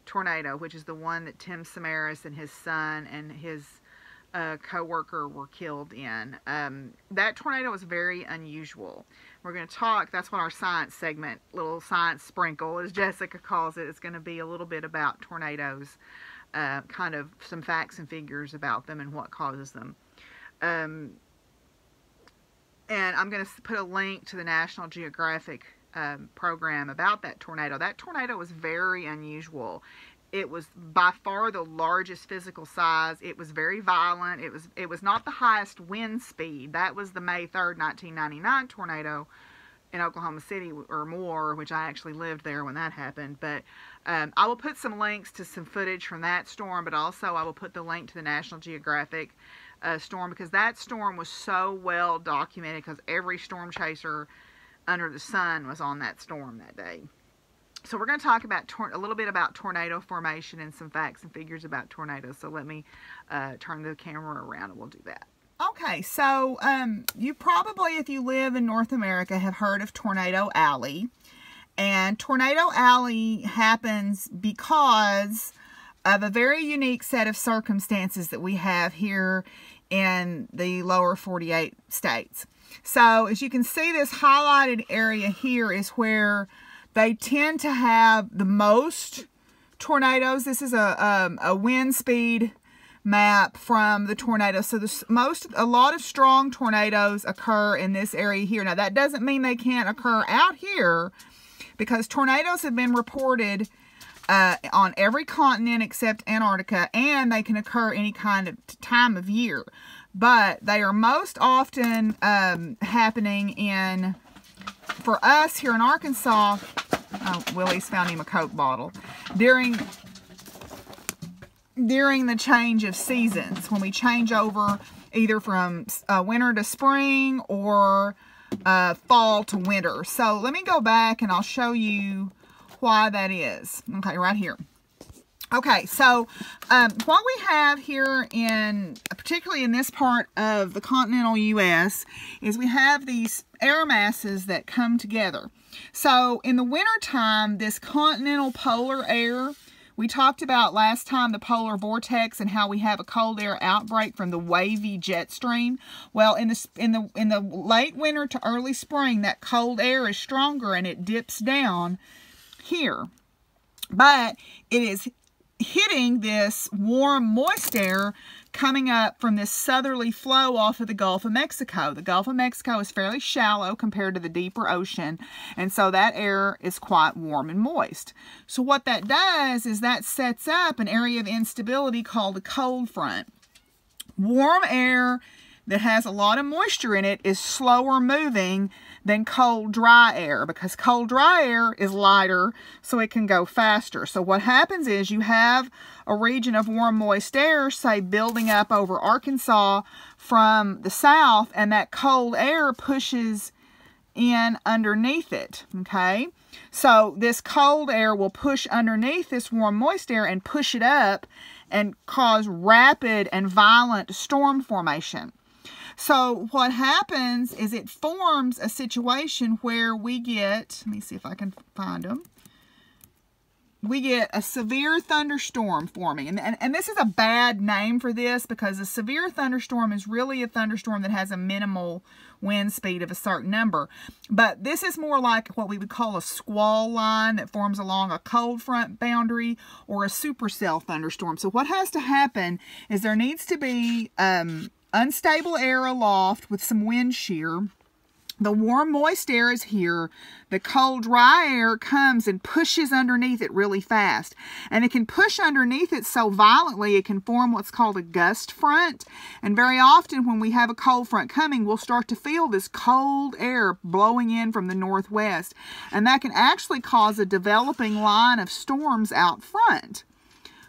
tornado, which is the one that Tim Samaras and his son and his co-worker were killed in. That tornado was very unusual. We're going to talk, that's what our science segment, little science sprinkle, as Jessica calls it, is going to be a little bit about tornadoes, kind of some facts and figures about them and what causes them. And I'm going to put a link to the National Geographic program about that tornado. That tornado was very unusual. It was by far the largest physical size. It was very violent. It was not the highest wind speed. That was the May 3rd, 1999 tornado in Oklahoma City or more, which I actually lived there when that happened. But I will put some links to some footage from that storm, but also I will put the link to the National Geographic storm, because that storm was so well documented, because every storm chaser under the sun was on that storm that day. So we're going to talk about a little bit about tornado formation and some facts and figures about tornadoes. So let me turn the camera around and we'll do that. Okay, so you probably, if you live in North America, have heard of Tornado Alley. And Tornado Alley happens because of a very unique set of circumstances that we have here in the lower 48 states. So as you can see, this highlighted area here is where they tend to have the most tornadoes. This is a wind speed map from the tornado. So a lot of strong tornadoes occur in this area here. Now that doesn't mean they can't occur out here, because tornadoes have been reported on every continent except Antarctica, and they can occur any kind of time of year. But they are most often happening for us here in Arkansas, Willie's found him a Coke bottle, during the change of seasons, when we change over either from winter to spring or fall to winter. So let me go back and I'll show you why that is. Okay, right here. Okay, so what we have here particularly in this part of the continental U.S., is we have these air masses that come together. So in the wintertime, this continental polar air, we talked about last time the polar vortex and how we have a cold air outbreak from the wavy jet stream. Well, in the late winter to early spring, that cold air is stronger and it dips down here. But it is hitting this warm, moist air coming up from this southerly flow off of the Gulf of Mexico. The Gulf of Mexico is fairly shallow compared to the deeper ocean, and so that air is quite warm and moist. So what that does is that sets up an area of instability called a cold front. Warm air that has a lot of moisture in it is slower moving than cold, dry air, because cold, dry air is lighter, so it can go faster. So what happens is you have a region of warm, moist air, say, building up over Arkansas from the south, and that cold air pushes in underneath it, okay? So this cold air will push underneath this warm, moist air and push it up and cause rapid and violent storm formation. So what happens is it forms a situation where we get, let me see if I can find them, we get a severe thunderstorm forming. And this is a bad name for this, because a severe thunderstorm is really a thunderstorm that has a minimal wind speed of a certain number. But this is more like what we would call a squall line that forms along a cold front boundary, or a supercell thunderstorm. So what has to happen is there needs to be unstable air aloft with some wind shear. The warm, moist air is here. The cold, dry air comes and pushes underneath it really fast. And it can push underneath it so violently it can form what's called a gust front. And very often when we have a cold front coming, we'll start to feel this cold air blowing in from the northwest. And that can actually cause a developing line of storms out front,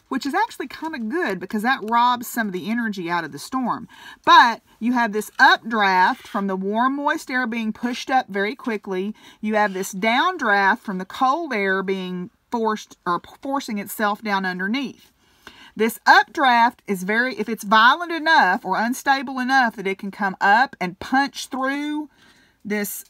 which is actually kind of good because that robs some of the energy out of the storm. But you have this updraft from the warm, moist air being pushed up very quickly. You have this downdraft from the cold air being forcing itself down underneath. This updraft is if it's violent enough or unstable enough that it can come up and punch through this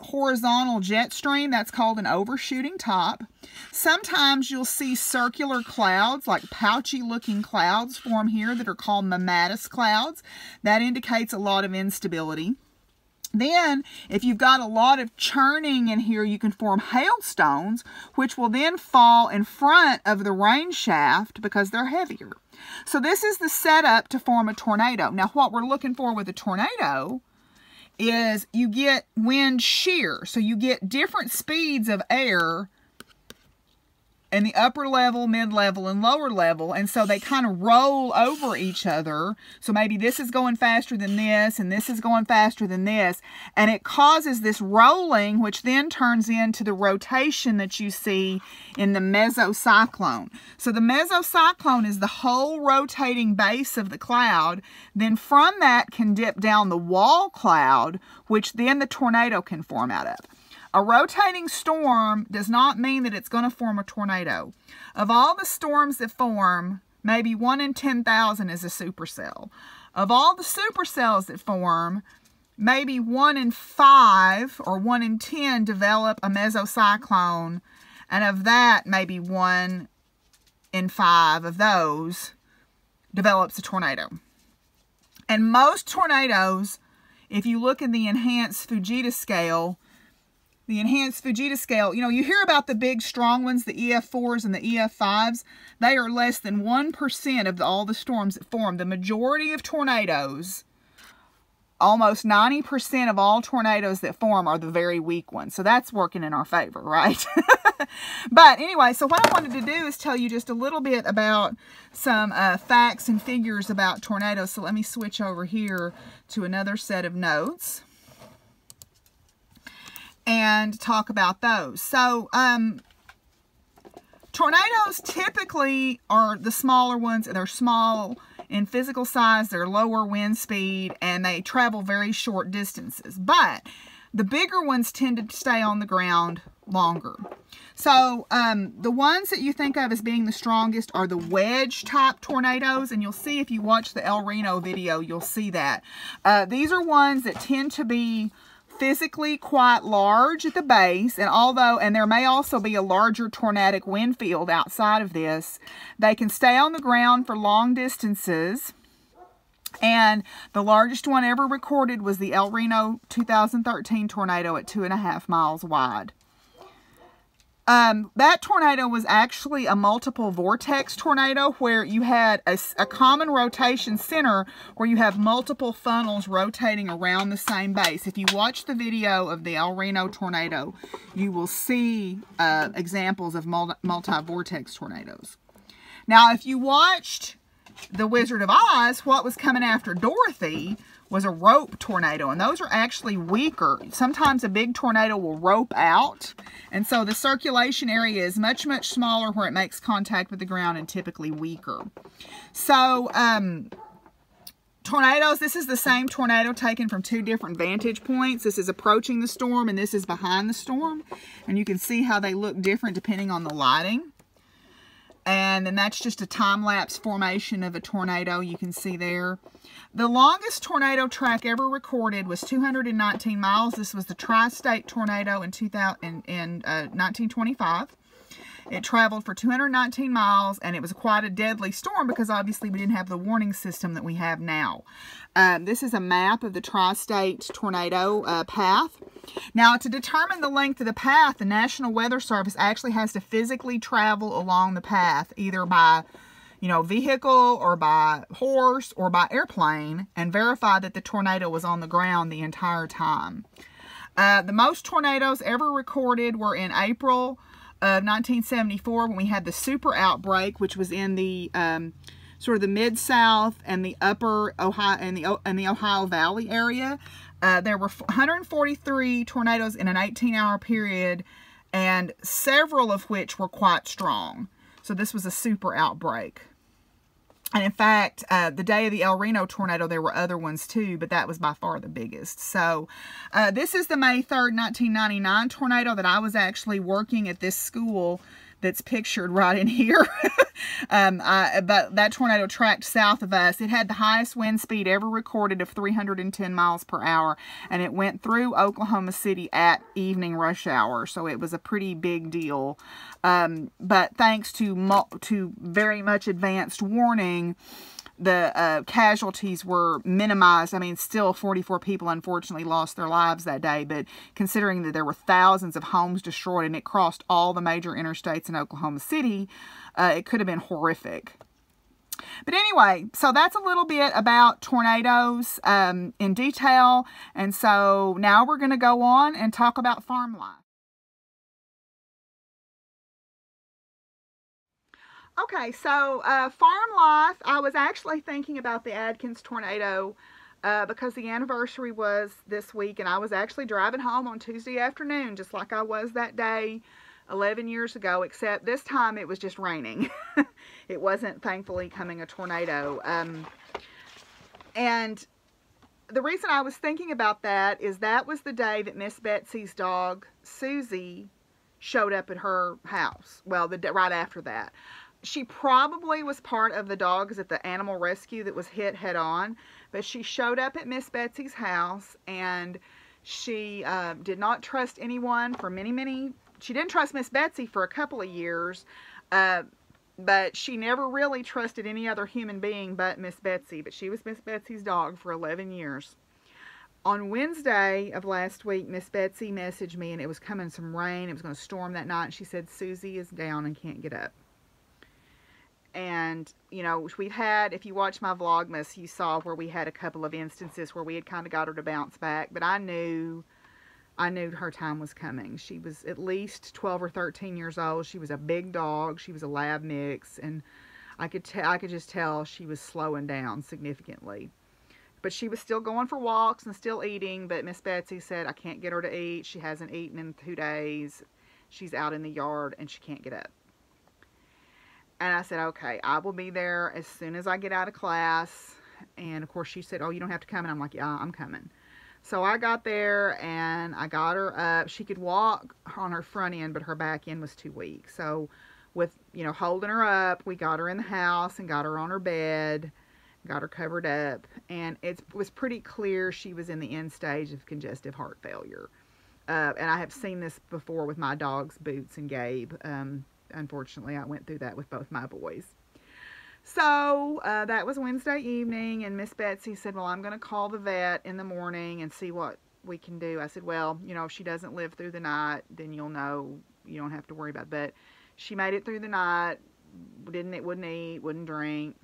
horizontal jet stream, that's called an overshooting top. Sometimes you'll see circular clouds, like pouchy looking clouds, form here that are called mammatus clouds. That indicates a lot of instability. Then, if you've got a lot of churning in here, you can form hailstones, which will then fall in front of the rain shaft because they're heavier. So this is the setup to form a tornado. Now, what we're looking for with a tornado is you get wind shear. So you get different speeds of air in the upper level, mid-level, and lower level. And so they kind of roll over each other. So maybe this is going faster than this, and this is going faster than this. And it causes this rolling, which then turns into the rotation that you see in the mesocyclone. So the mesocyclone is the whole rotating base of the cloud. Then from that can dip down the wall cloud, which then the tornado can form out of. A rotating storm does not mean that it's going to form a tornado. Of all the storms that form, maybe 1 in 10,000 is a supercell. Of all the supercells that form, maybe 1 in 5 or 1 in 10 develop a mesocyclone. And of that, maybe 1 in 5 of those develops a tornado. And most tornadoes, if you look in the enhanced Fujita scale, you know, you hear about the big strong ones, the EF4s and the EF5s. They are less than 1% of all the storms that form. The majority of tornadoes, almost 90% of all tornadoes that form, are the very weak ones. So that's working in our favor, right? But anyway, so what I wanted to do is tell you just a little bit about some facts and figures about tornadoes. So let me switch over here to another set of notes and talk about those. So, tornadoes typically are the smaller ones. They're small in physical size, they're lower wind speed, and they travel very short distances. But the bigger ones tend to stay on the ground longer. So, the ones that you think of as being the strongest are the wedge type tornadoes, and you'll see if you watch the El Reno video, you'll see that. These are ones that tend to be physically quite large at the base, and there may also be a larger tornadic wind field outside of this. They can stay on the ground for long distances, and the largest one ever recorded was the El Reno 2013 tornado at 2.5 miles wide. That tornado was actually a multiple vortex tornado where you had a common rotation center where you have multiple funnels rotating around the same base. If you watch the video of the El Reno tornado, you will see examples of multi-vortex tornadoes. Now, if you watched The Wizard of Oz, what was coming after Dorothy was a rope tornado, and those are actually weaker. Sometimes a big tornado will rope out, and so the circulation area is much, much smaller where it makes contact with the ground and typically weaker. So, tornadoes, this is the same tornado taken from two different vantage points. This is approaching the storm, and this is behind the storm, and you can see how they look different depending on the lighting. And then that's just a time-lapse formation of a tornado you can see there. The longest tornado track ever recorded was 219 miles. This was the Tri-State tornado in 1925. It traveled for 219 miles, and it was quite a deadly storm because obviously we didn't have the warning system that we have now. This is a map of the Tri-State tornado path. Now, to determine the length of the path, the National Weather Service actually has to physically travel along the path, either by, vehicle or by horse or by airplane, and verify that the tornado was on the ground the entire time. The most tornadoes ever recorded were in April of 1974 when we had the super outbreak, which was in the sort of the Mid-South and the upper Ohio and the Ohio Valley area. There were 143 tornadoes in an 18-hour period, and several of which were quite strong. So this was a super outbreak. And in fact, the day of the El Reno tornado, there were other ones too, but that was by far the biggest. So this is the May 3rd, 1999 tornado that I was actually working at this school that's pictured right in here. But that tornado tracked south of us. It had the highest wind speed ever recorded of 310 miles per hour, and it went through Oklahoma City at evening rush hour, so it was a pretty big deal. But thanks to very much advanced warning, the casualties were minimized. I mean, still 44 people unfortunately lost their lives that day, but considering that there were thousands of homes destroyed and it crossed all the major interstates in Oklahoma City, it could have been horrific. But anyway, so that's a little bit about tornadoes in detail, and so now we're going to go on and talk about farm life. Okay, so farm life, I was actually thinking about the Adkins tornado because the anniversary was this week, and I was actually driving home on Tuesday afternoon, just like I was that day 11 years ago, except this time it was just raining. It wasn't, thankfully, coming a tornado. And the reason I was thinking about that is that was the day that Miss Betsy's dog, Susie, showed up at her house. Well, right after that. She probably was part of the dogs at the animal rescue that was hit head on, but she showed up at Miss Betsy's house, and she did not trust anyone for she didn't trust Miss Betsy for a couple of years, but she never really trusted any other human being but Miss Betsy, but she was Miss Betsy's dog for 11 years. On Wednesday of last week, Miss Betsy messaged me, and it was coming some rain. It was going to storm that night, and she said, Susie is down and can't get up. And, we've had, if you watch my Vlogmas, you saw where we had a couple of instances where we had kind of got her to bounce back. But I knew her time was coming. She was at least 12 or 13 years old. She was a big dog. She was a lab mix. And I could just tell she was slowing down significantly. But she was still going for walks and still eating. But Miss Betsy said, I can't get her to eat. She hasn't eaten in 2 days. She's out in the yard and she can't get up. And I said, okay, I will be there as soon as I get out of class. And of course she said, oh, you don't have to come. And I'm like, yeah, I'm coming. So I got there and I got her up. She could walk on her front end, but her back end was too weak. So with, holding her up, we got her in the house and got her on her bed, got her covered up. And it was pretty clear she was in the end stage of congestive heart failure. And I have seen this before with my dogs, Boots and Gabe. Unfortunately, I went through that with both my boys. So that was Wednesday evening, and Miss Betsy said, well, I'm going to call the vet in the morning and see what we can do. I said, well, if she doesn't live through the night, then you'll know, you don't have to worry about it. But she made it through the night. Wouldn't eat, wouldn't drink.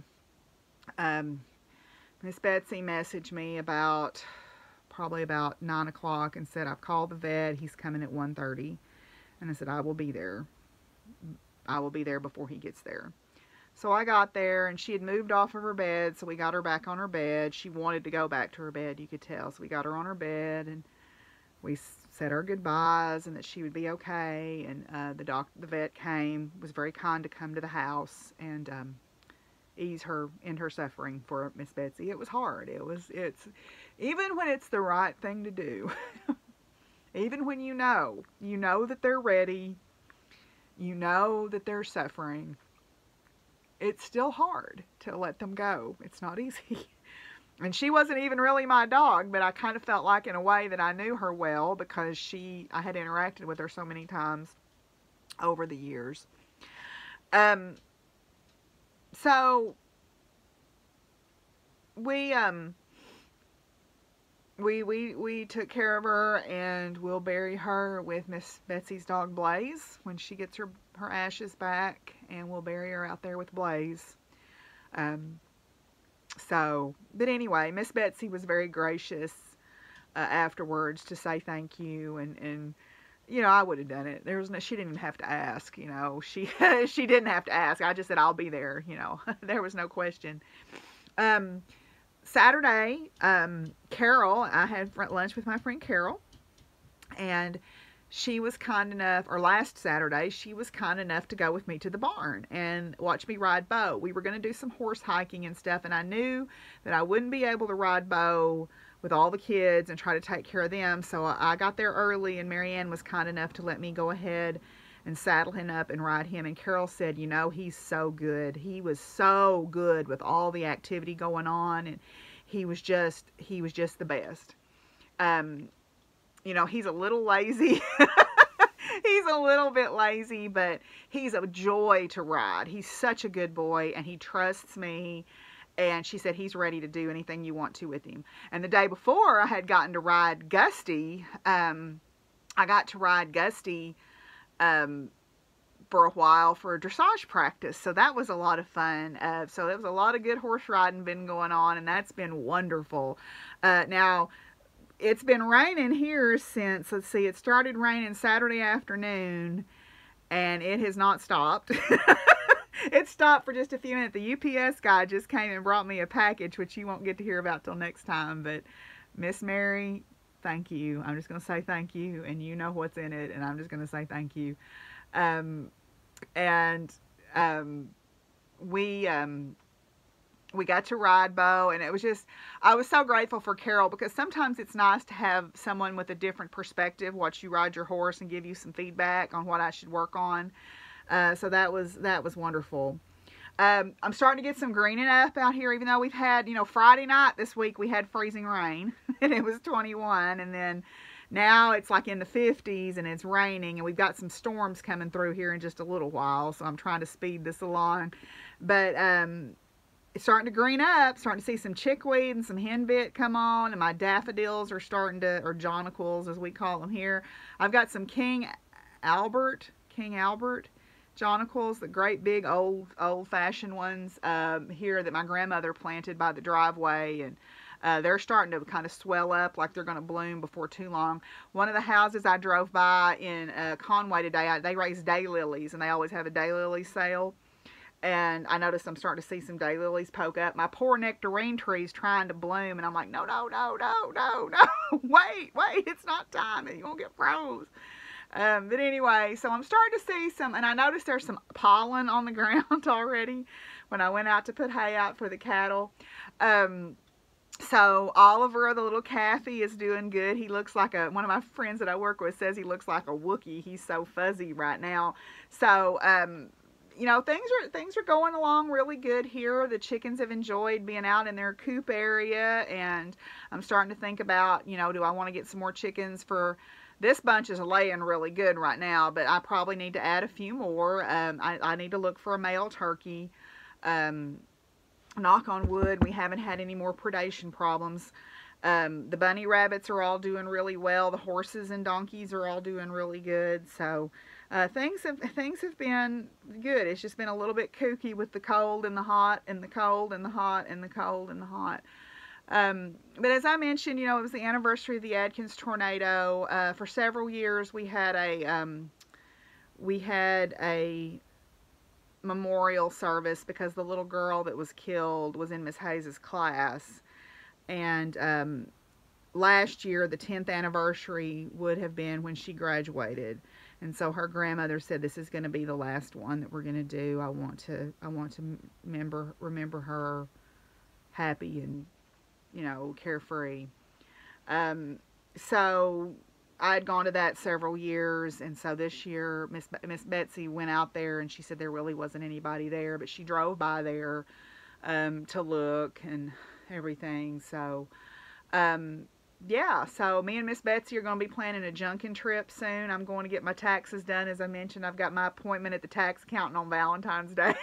Miss Betsy messaged me probably about 9 o'clock and said, I've called the vet. He's coming at 1:30. And I said, I will be there. I will be there before he gets there. So I got there, and she had moved off of her bed, so we got her back on her bed. She wanted to go back to her bed, you could tell. So we got her on her bed, and we said our goodbyes and that she would be okay. And the vet came, was very kind to come to the house and ease her in her suffering for Miss Betsy. It was hard. It's even when it's the right thing to do. Even when you know that they're ready, you know that they're suffering, it's still hard to let them go. It's not easy. And she wasn't even really my dog, but I kind of felt like in a way that I knew her well because I had interacted with her so many times over the years. So we took care of her, and we'll bury her with Miss Betsy's dog Blaze when she gets her ashes back, and we'll bury her out there with Blaze. But anyway, Miss Betsy was very gracious afterwards to say thank you, and you know, I would have done it. She didn't even have to ask, you know. She didn't have to ask. I just said I'll be there, you know. There was no question. Saturday, Carol, I had lunch with my friend Carol, and she was kind enough, or last Saturday, she was kind enough to go with me to the barn and watch me ride Bo. We were going to do some horse hiking and stuff, and I knew that I wouldn't be able to ride Bo with all the kids and try to take care of them, so I got there early, and Marianne was kind enough to let me go ahead and saddle him up and ride him. And Carol said, you know, he's so good. He was so good with all the activity going on, and he was just the best. You know, he's a little lazy. He's a little bit lazy, but he's a joy to ride. He's such a good boy, and he trusts me. And she said he's ready to do anything you want to with him. And the day before, I had gotten to ride Gusty. I got to ride Gusty for a while for dressage practice. So that was a lot of fun. So there was a lot of good horse riding been going on, and that's been wonderful. Now, it's been raining here since, let's see, it started raining Saturday afternoon, and it has not stopped. It stopped for just a few minutes. The UPS guy just came and brought me a package, which you won't get to hear about till next time. But Miss Mary, thank you. I'm just going to say thank you, and you know what's in it, and I'm just going to say thank you. We got to ride Bo, and it was just, I was so grateful for Carol, because sometimes it's nice to have someone with a different perspective watch you ride your horse and give you some feedback on what I should work on. So that was wonderful. I'm starting to get some greening up out here, even though we've had, you know, Friday night this week we had freezing rain and it was 21, and then now it's like in the 50s and it's raining, and we've got some storms coming through here in just a little while, so I'm trying to speed this along. But it's starting to green up, starting to see some chickweed and some henbit come on, and my daffodils are starting to, or jonquils as we call them here. I've got some King Albert jonquils, the great big old-fashioned ones here that my grandmother planted by the driveway, and they're starting to kind of swell up like they're going to bloom before too long. One of the houses I drove by in Conway today, they raise daylilies, and they always have a daylily sale. And I noticed I'm starting to see some daylilies poke up. My poor nectarine tree's trying to bloom, and I'm like, no, wait, it's not time, you won't get froze. But anyway, so I'm starting to see some, and I noticed there's some pollen on the ground already when I went out to put hay out for the cattle. So Oliver, the little calfie, is doing good. He looks like one of my friends that I work with says he looks like a Wookiee. He's so fuzzy right now. So, you know, things are going along really good here. The chickens have enjoyed being out in their coop area, and I'm starting to think about, you know, do I want to get some more chickens for... This bunch is laying really good right now, but I probably need to add a few more. I need to look for a male turkey. Knock on wood, we haven't had any more predation problems. The bunny rabbits are all doing really well. The horses and donkeys are all doing really good. So Things have been good. It's just been a little bit kooky with the cold and the hot and the cold and the hot and the cold and the hot. But as I mentioned, you know, it was the anniversary of the Adkins tornado. For several years, we had a memorial service because the little girl that was killed was in Miss Hayes' class. And last year, the 10th anniversary would have been when she graduated. And so her grandmother said, this is going to be the last one that we're going to do. I want to remember her happy and, you know, carefree. So I had gone to that several years, and so this year Miss Betsy went out there, and she said there really wasn't anybody there, but she drove by there to look and everything. So yeah, so me and Miss Betsy are going to be planning a junking trip soon. I'm going to get my taxes done. As I mentioned, I've got my appointment at the tax accountant on Valentine's Day.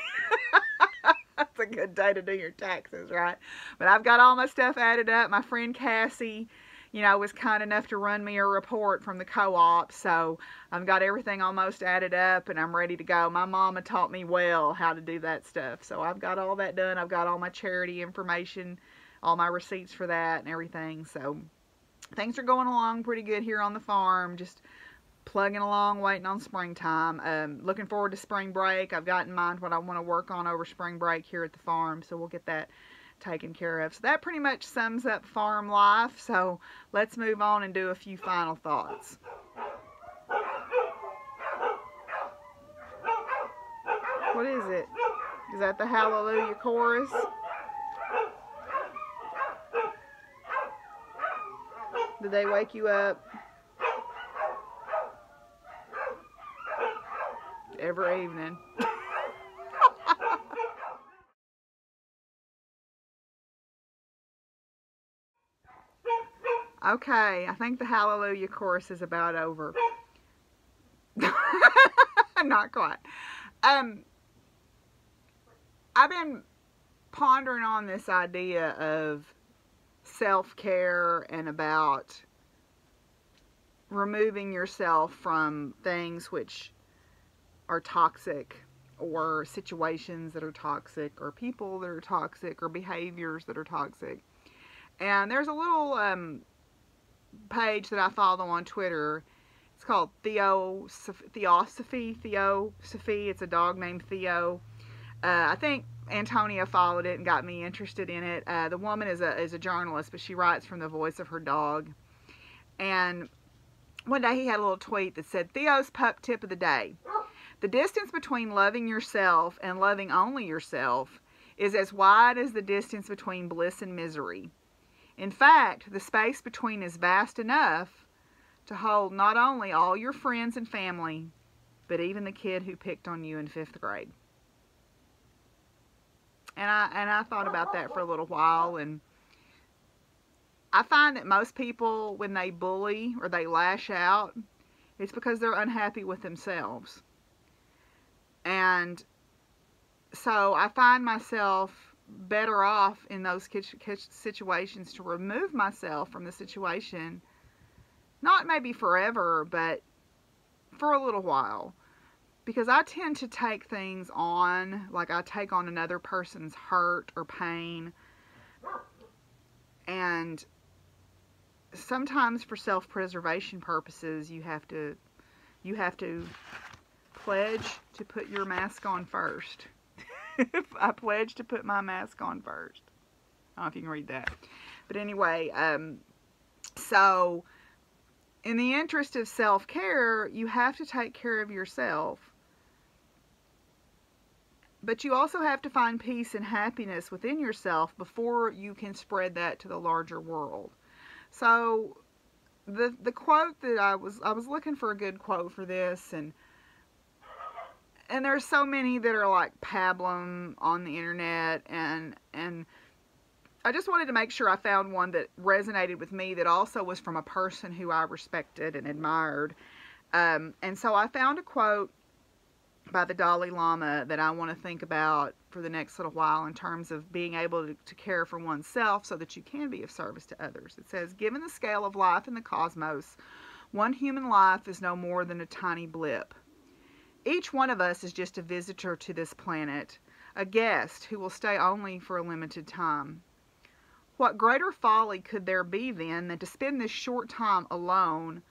That's a good day to do your taxes, right? But I've got all my stuff added up. My friend Cassie, you know, was kind enough to run me a report from the co-op, so I've got everything almost added up, and I'm ready to go. My mama taught me well how to do that stuff, so I've got all that done. I've got all my charity information, all my receipts for that and everything, so things are going along pretty good here on the farm, just plugging along, waiting on springtime. Looking forward to spring break. I've got in mind what I want to work on over spring break here at the farm, so we'll get that taken care of. So that pretty much sums up farm life, so let's move on and do a few final thoughts. What is it? Is that the Hallelujah chorus? Did they wake you up? Every evening. Okay, I think the Hallelujah chorus is about over. Not quite. I've been pondering on this idea of self-care and about removing yourself from things which are toxic, or situations that are toxic, or people that are toxic, or behaviors that are toxic. And there's a little page that I follow on Twitter. It's called Theosophy. It's a dog named Theo. I think Antonia followed it and got me interested in it. The woman is a journalist, but she writes from the voice of her dog. And one day he had a little tweet that said, Theo's pup tip of the day. The distance between loving yourself and loving only yourself is as wide as the distance between bliss and misery. In fact, the space between is vast enough to hold not only all your friends and family, but even the kid who picked on you in 5th grade. And I thought about that for a little while, and I find that most people, when they bully or they lash out, it's because they're unhappy with themselves. And so I find myself better off in those situations to remove myself from the situation, not maybe forever, but for a little while. Because I tend to take things on, like I take on another person's hurt or pain. And sometimes for self-preservation purposes, you have to pledge to put your mask on first. I pledge to put my mask on first. I don't know if you can read that. But anyway, so in the interest of self-care, you have to take care of yourself. But you also have to find peace and happiness within yourself before you can spread that to the larger world. So the quote that I was looking for a good quote for this, and there's so many that are like pablum on the internet, and I just wanted to make sure I found one that resonated with me, that also was from a person who I respected and admired. And so I found a quote by the Dalai Lama that I want to think about for the next little while in terms of being able to care for oneself so that you can be of service to others. It says, given the scale of life in the cosmos, one human life is no more than a tiny blip. Each one of us is just a visitor to this planet, a guest who will stay only for a limited time. What greater folly could there be then than to spend this short time alone,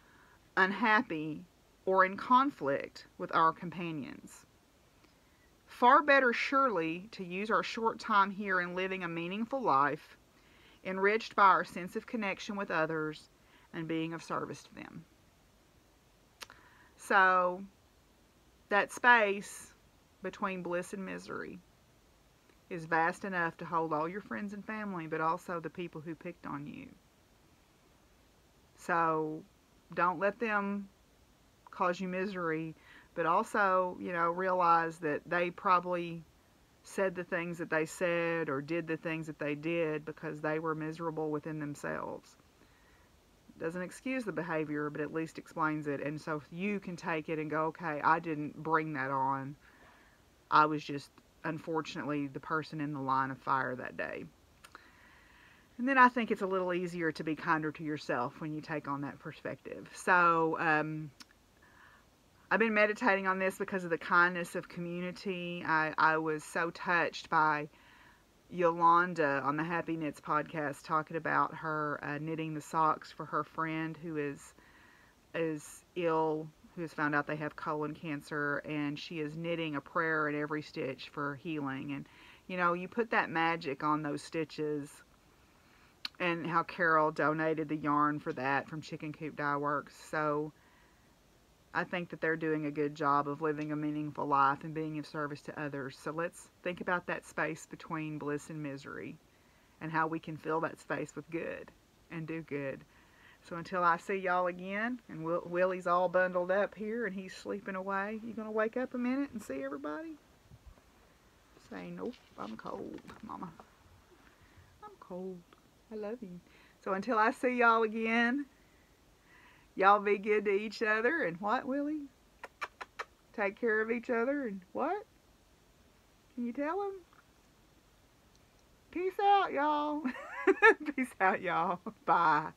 unhappy, or in conflict with our companions? Far better surely to use our short time here in living a meaningful life, enriched by our sense of connection with others and being of service to them. So, that space between bliss and misery is vast enough to hold all your friends and family, but also the people who picked on you. So, don't let them cause you misery, but also, realize that they probably said the things that they said or did the things that they did because they were miserable within themselves. Doesn't excuse the behavior, but at least explains it. And so you can take it and go, okay, I didn't bring that on. I was just, unfortunately, the person in the line of fire that day. And then I think it's a little easier to be kinder to yourself when you take on that perspective. So I've been meditating on this because of the kindness of community. I was so touched by Yolanda on the Happy Knits podcast talking about her knitting the socks for her friend who is ill, who has found out they have colon cancer, and she is knitting a prayer in every stitch for healing. And you put that magic on those stitches, and how Carol donated the yarn for that from Chicken Coop Dyeworks. So I think that they're doing a good job of living a meaningful life and being of service to others. So let's think about that space between bliss and misery and how we can fill that space with good and do good. So until I see y'all again, and Willie's all bundled up here and he's sleeping away. You gonna wake up a minute and see everybody? Say, nope, I'm cold, Mama. I'm cold. I love you. So until I see y'all again, y'all be good to each other, and what, Willie? Take care of each other, and what? Can you tell them? Peace out, y'all. Peace out, y'all. Bye.